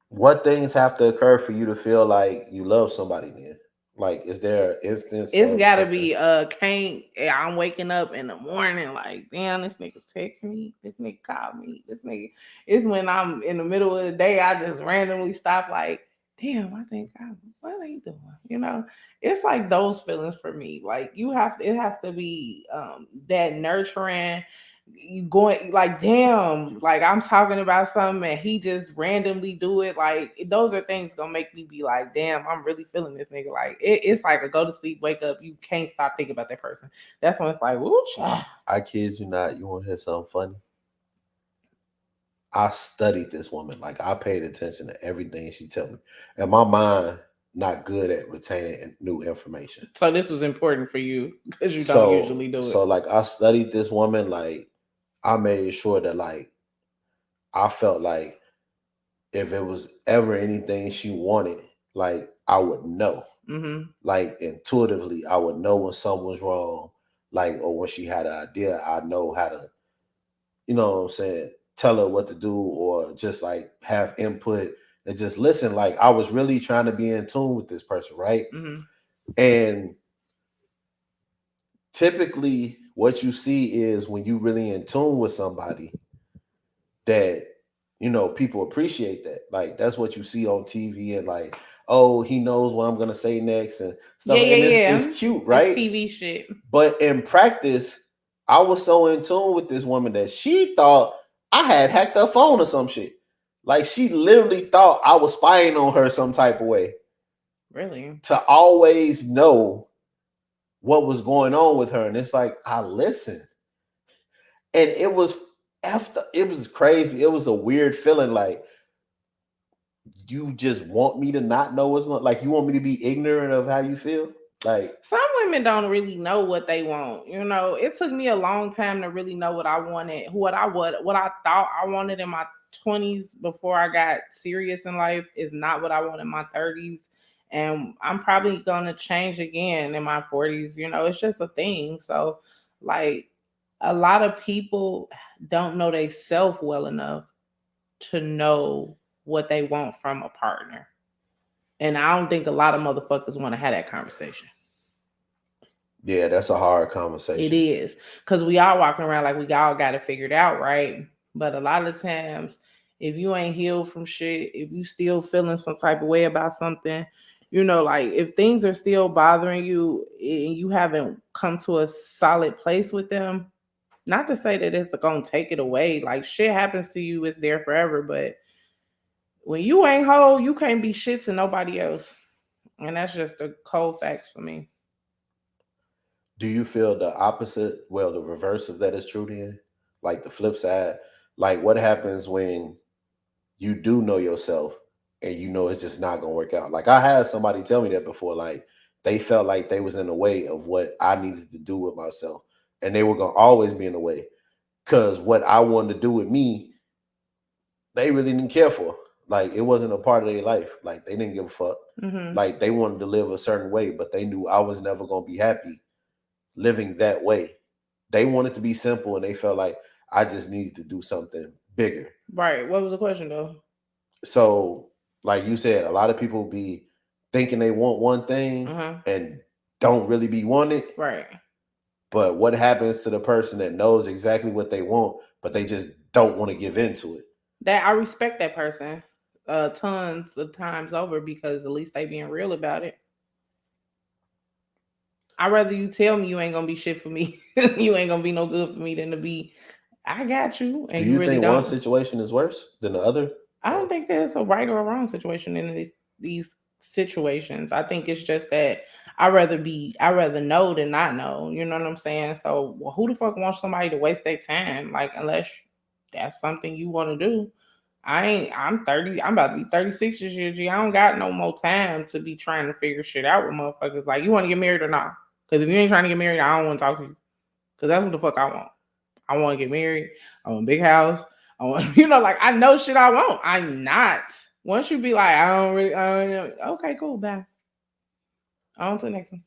What things have to occur for you to feel like you love somebody then? Like, is there an instance? It's gotta something? be I'm waking up in the morning like, damn, this nigga text me, this nigga called me, this nigga. It's when I'm in the middle of the day, I just randomly stop like, damn, what are you doing? It's like those feelings for me. Like it has to be that nurturing. You going like, damn, like I'm talking about something and he just randomly do it. Like those are things gonna make me be like, damn, I'm really feeling this nigga. Like it's like a go to sleep, wake up, you can't stop thinking about that person. That's when it's like, whoo. I kid you not. You want to hear something funny? I studied this woman. Like I paid attention to everything she told me, and my mind not good at retaining new information. So this was important for you because you don't usually do it. So like I studied this woman. Like I made sure that like I felt like if it was ever anything she wanted, like I would know. Mm-hmm. Like intuitively, I would know when something was wrong. Like or when she had an idea, I know how to, you know what I'm saying, tell her what to do or just like have input and just listen. Like I was really trying to be in tune with this person, right? Mm-hmm. And typically what you see is when you really in tune with somebody that, people appreciate that. Like that's what you see on TV and like, oh, he knows what I'm gonna say next and stuff. Yeah, and it's cute, right? It's TV shit. But in practice, I was so in tune with this woman that she thought I had hacked her phone or some shit. Like she literally thought I was spying on her some type of way. Really? To always know what was going on with her. And it's like, I listened. And it was crazy. It was a weird feeling like you just want me to not know what's going on. Like you want me to be ignorant of how you feel. Like some women don't really know what they want. It took me a long time to really know what I wanted, what I thought I wanted in my 20s before I got serious in life is not what I want in my 30s. And I'm probably gonna change again in my 40s. It's just a thing. So like a lot of people don't know they self well enough to know what they want from a partner. And I don't think a lot of motherfuckers want to have that conversation. Yeah, that's a hard conversation. It is. Because we all walking around like we all got it figured out, right? But a lot of times, if you ain't healed from shit, if you still feeling some type of way about something, like if things are still bothering you and you haven't come to a solid place with them, not to say that it's going to take it away. Like shit happens to you, it's there forever. But when you ain't whole, you can't be shit to nobody else. And that's just the cold facts for me. Do you feel the opposite? Well, the reverse of that is true then? Like the flip side? Like what happens when you do know yourself and you know it's just not going to work out? Like I had somebody tell me that before. Like they felt like they was in the way of what I needed to do with myself. And they were going to always be in the way. Because what I wanted to do with me, they really didn't care for. Like it wasn't a part of their life. Like they didn't give a fuck. Mm-hmm. Like they wanted to live a certain way, but they knew I was never going to be happy living that way. They wanted to be simple and they felt like I just needed to do something bigger. Right. What was the question though? So, like you said, a lot of people be thinking they want one thing and don't really be wanting it. Right. But what happens to the person that knows exactly what they want, but they just don't want to give into it? That I respect that person tons of times over because at least they being real about it. I'd rather you tell me you ain't gonna be shit for me, you ain't gonna be no good for me than to be, I got you. And do you really think don't. one situation is worse than the other? I don't think there's a right or a wrong situation in these situations. I think it's just that I'd rather know than not know. You know what I'm saying? So who the fuck wants somebody to waste their time? Like unless that's something you want to do. I'm 30. I'm about to be 36 this year, G. I don't got no more time to be trying to figure shit out with motherfuckers. Like, you want to get married or not? Because if you ain't trying to get married, I don't want to talk to you. Because that's what the fuck I want. I want to get married. I want a big house. I want, like, I know shit I want. I'm not. Once you be like, I don't okay, cool, bye. On to the next one.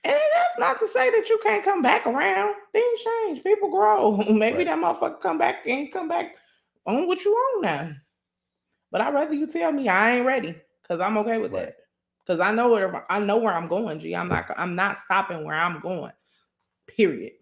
And that's not to say that you can't come back around. Things change. People grow. Maybe that motherfucker come back on what you want now. But I'd rather you tell me I ain't ready, because I'm okay with that. Because I know where I'm going, G. I'm not stopping where I'm going. Period.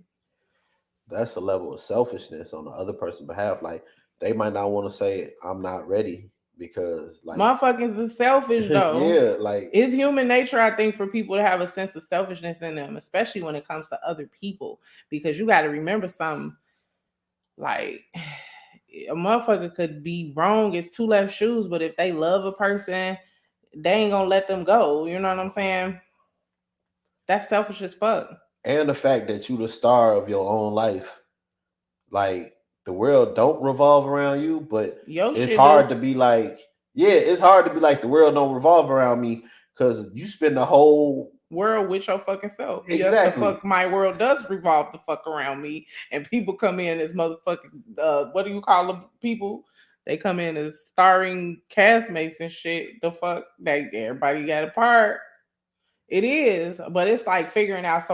That's a level of selfishness on the other person's behalf. Like, they might not want to say I'm not ready because, like, motherfuckers is selfish though. Yeah, like, it's human nature, I think, for people to have a sense of selfishness in them, especially when it comes to other people. Because you got to remember something. Like, a motherfucker could be wrong. It's two left shoes, but if they love a person, they ain't gonna let them go. You know what I'm saying? That's selfish as fuck. And the fact that you the star of your own life, like, the world don't revolve around you, but it's hard to be like, it's hard to be like the world don't revolve around me, because you spend the whole world with your fucking self. Exactly. Yes, the fuck, my world does revolve the fuck around me, and people come in as motherfucking what do you call them? People, they come in as starring castmates and shit. The fuck, everybody got a part. It is, but it's like figuring out.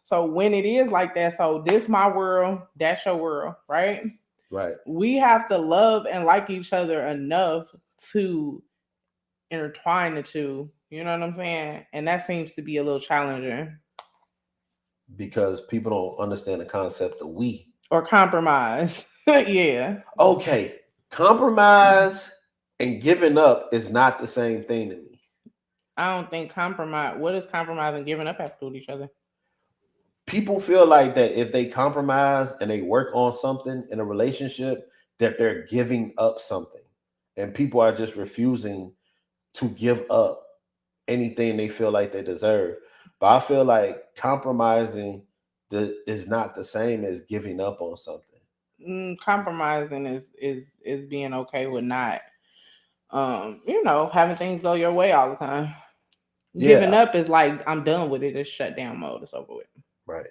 So when it is like that, so this my world, that's your world, right? Right. We have to love and like each other enough to intertwine the two. You know what I'm saying? And that seems to be a little challenging. Because people don't understand the concept of we. Or compromise. Yeah. Okay. Compromise and giving up is not the same thing to me. I don't think compromise. What does compromise and giving up have to do with each other? People feel like that if they compromise and they work on something in a relationship, that they're giving up something. And people are just refusing to give up anything they feel like they deserve. But I feel like compromising is not the same as giving up on something. Compromising is being okay with not having things go your way all the time. Giving up is like, I'm done with it. It's shut down mode. It's over with. Right.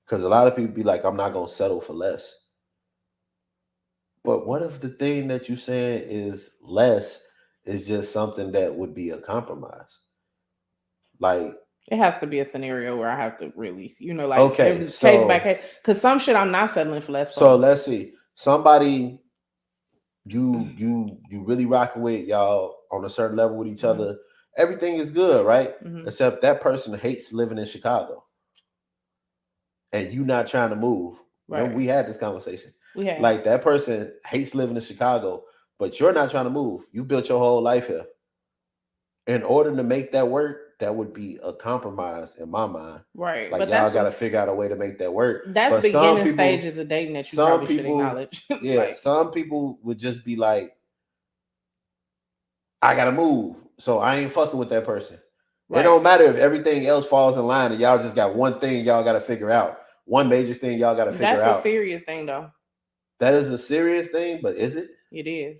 Because a lot of people be like, I'm not going to settle for less. But what if the thing that you're saying is less is just something that would be a compromise? Like, it has to be a scenario where I have to really, like, okay, case by case. Because some shit I'm not settling for less. So let's see. Somebody you really rocking with, y'all on a certain level with each other. Everything is good, right? Except that person hates living in Chicago. And you not trying to move. Right. Remember, we had this conversation. We had. Like, that person hates living in Chicago, but you're not trying to move. You built your whole life here. In order to make that work, that would be a compromise in my mind. Right. Like, but y'all got to figure out a way to make that work. That's beginning stages of dating that you probably should acknowledge. Yeah. Like, some people would just be like, I got to move, so I ain't fucking with that person. Right. It don't matter if everything else falls in line and y'all just got one thing y'all got to figure out. One major thing y'all got to figure out. That's a serious thing, though. That is a serious thing, but is it? It is.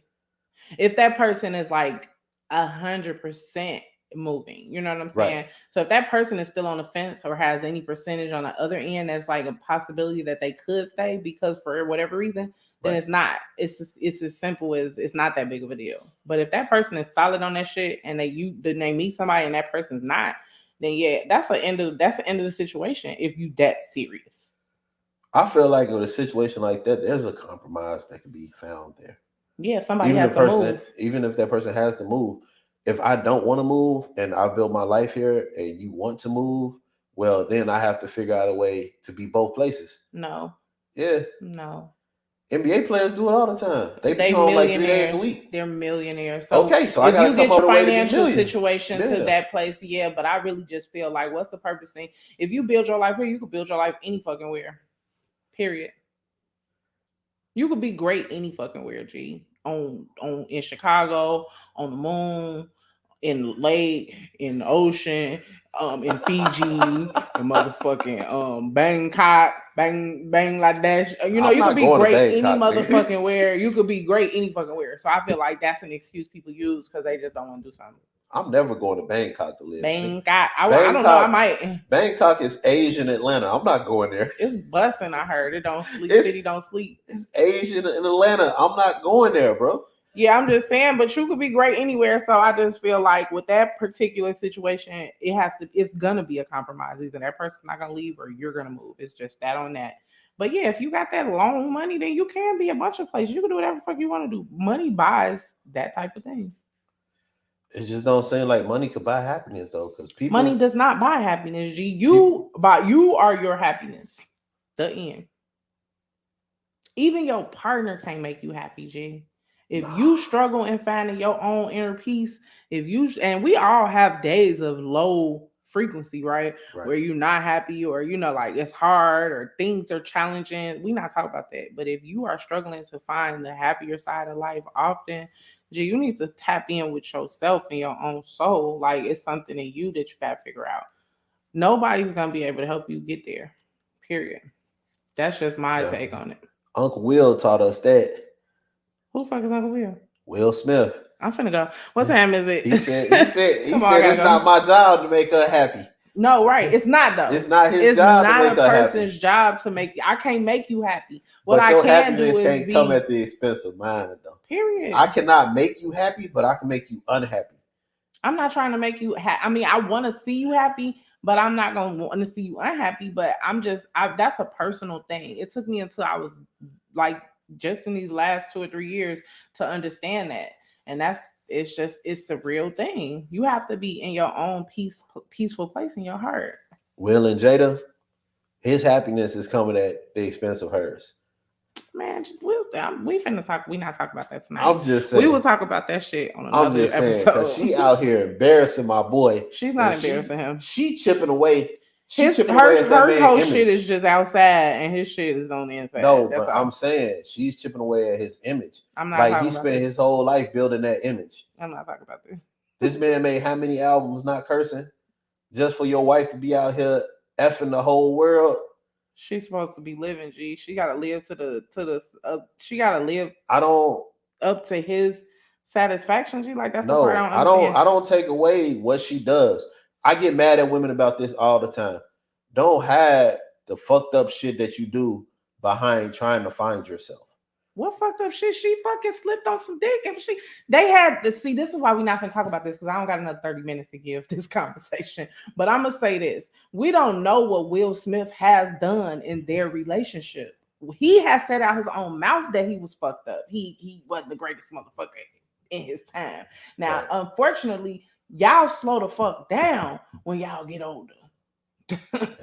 If that person is like 100% moving, you know what I'm saying? Right. So if that person is still on the fence or has any percentage on the other end, that's like a possibility that they could stay because for whatever reason, then it's not. It's as simple as it's not that big of a deal. But if that person is solid on that shit and they meet somebody and that person's not, then yeah, that's the end of the situation. If you that serious, I feel like with a situation like that, there's a compromise that can be found there. Yeah, somebody has to move. Even if that person has to move, if I don't want to move and I built my life here and you want to move, well, then I have to figure out a way to be both places. No. Yeah. No. NBA players do it all the time. They be home like 3 days a week. They're millionaires. So okay, so I got to come up with a way to get financial situation to that place, yeah. But I really just feel like, what's the purpose? If you build your life here, you could build your life any fucking where. Period. You could be great any fucking where, G. In Chicago, on the moon, in the lake, in the ocean, in Fiji, in motherfucking Bangkok. Bangladesh. You know, I'm you not could be going to great any Bangkok, nigga. motherfucking where. You could be great any fucking where. So I feel like that's an excuse people use because they just don't want to do something. I'm never going to Bangkok to live. Bangkok. I don't know. I might. Bangkok is Asian Atlanta. I'm not going there. It's busting. I heard it don't sleep. City don't sleep. It's Asian in Atlanta. I'm not going there, bro. Yeah, I'm just saying, but you could be great anywhere. So I just feel like with that particular situation, it's gonna be a compromise. Either that person's not gonna leave or you're gonna move. It's just that on that. But yeah, if you got that loan money, then you can be a bunch of places. You can do whatever the fuck you want to do. Money buys that type of thing. It just don't seem like money could buy happiness though, because people money does not buy happiness. G, you are your happiness. The end. Even your partner can't make you happy, G. If you struggle in finding your own inner peace, and we all have days of low frequency, right? Where you're not happy or, like it's hard or things are challenging. We not talking about that. But if you are struggling to find the happier side of life often, you need to tap in with yourself and your own soul. Like it's something in you that you got to figure out. Nobody's going to be able to help you get there, period. That's just my take on it. Uncle Will taught us that. Who the fuck is Uncle Will? Will Smith. I'm finna go. What time is it? He said it's not my job to make her happy. No, right. It's not though. It's not his job to make her happy. It's not a person's job to make. I can't make you happy. What I can do is can't come at the expense of mine though. Period. I cannot make you happy, but I can make you unhappy. I'm not trying to make you happy. I mean, I want to see you happy, but I'm not going to want to see you unhappy. But that's a personal thing. It took me until I was like just in these last 2 or 3 years to understand that. And it's a real thing. You have to be in your own peaceful place in your heart. Will and Jada, his happiness is coming at the expense of hers. Man, we finna talk. We not talking about that tonight. I'm just saying. We will talk about that shit on another episode. Because she out here embarrassing my boy. She's not embarrassing him. She chipping away. Her whole shit is just outside, and his shit is on the inside. No, but I'm saying she's chipping away at his image. I'm not like he spent his whole life building that image. I'm not talking about this. This man made how many albums not cursing just for your wife to be out here effing the whole world? She's supposed to be living, G. She gotta live she gotta live. Up to his satisfaction. G, like that's the part I don't take away what she does. I get mad at women about this all the time. Don't hide the fucked up shit that you do behind trying to find yourself. What fucked up shit? She fucking slipped on some dick. They had to see. This is why we're not gonna talk about this because I don't got another 30 minutes to give this conversation. But I'm gonna say this: we don't know what Will Smith has done in their relationship. He has said out his own mouth that he was fucked up. He wasn't the greatest motherfucker in his time. Now, Unfortunately, y'all slow the fuck down when y'all get older.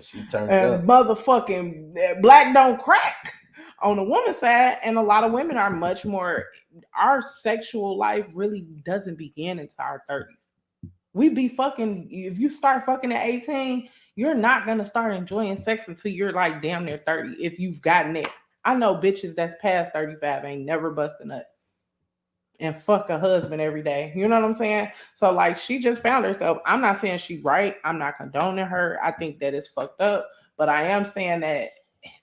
She turned up. Motherfucking black don't crack on the woman's side, and a lot of women are much more. Our sexual life really doesn't begin until our 30s. We be fucking. If you start fucking at 18, you're not gonna start enjoying sex until you're like damn near 30. If you've gotten it, I know bitches that's past 35 ain't never bust a nut and fuck a husband every day. You know what I'm saying? So like she just found herself. I'm not saying she right. I'm not condoning her. I think that it's fucked up. But I am saying that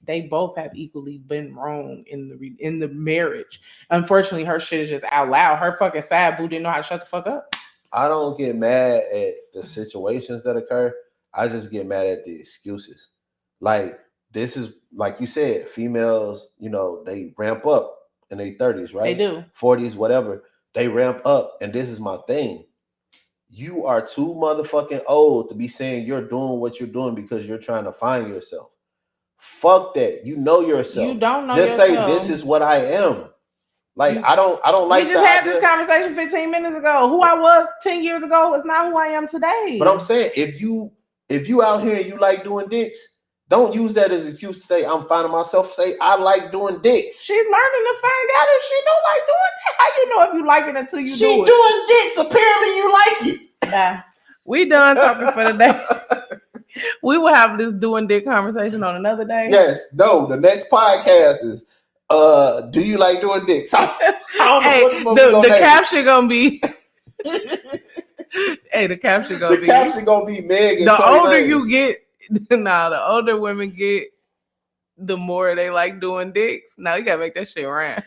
they both have equally been wrong in the marriage. Unfortunately, her shit is just out loud. Her fucking side boo didn't know how to shut the fuck up. I don't get mad at the situations that occur. I just get mad at the excuses. Like this is like you said, females, they ramp up in their 30s, right? They do. 40s, whatever. They ramp up. And this is my thing. You are too motherfucking old to be saying you're doing what you're doing because you're trying to find yourself. Fuck that. You know yourself. You don't know just yourself. Say this is what I am. Like I don't like. We just had this conversation 15 minutes ago. Who I was 10 years ago is not who I am today. But I'm saying if you out here and you like doing dicks, don't use that as an excuse to say I'm finding myself. Say I like doing dicks. She's learning to find out if she don't like doing it. How you know if you like it until you do it? She doing dicks. Apparently you like it. Nah, we done talking for the day. We will have this doing dick conversation on another day. Yes. No. The next podcast is do you like doing dicks? I don't know what the caption gonna be. Hey, the caption gonna be. The caption gonna be Meg. The older you get. Nah, the older women get, the more they like doing dicks. No, you gotta make that shit rhyme.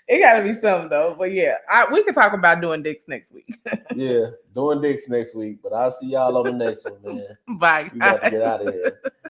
It gotta be something though. But yeah, we can talk about doing dicks next week. Yeah, doing dicks next week. But I'll see y'all on the next one, man. Bye. We got to get out of here.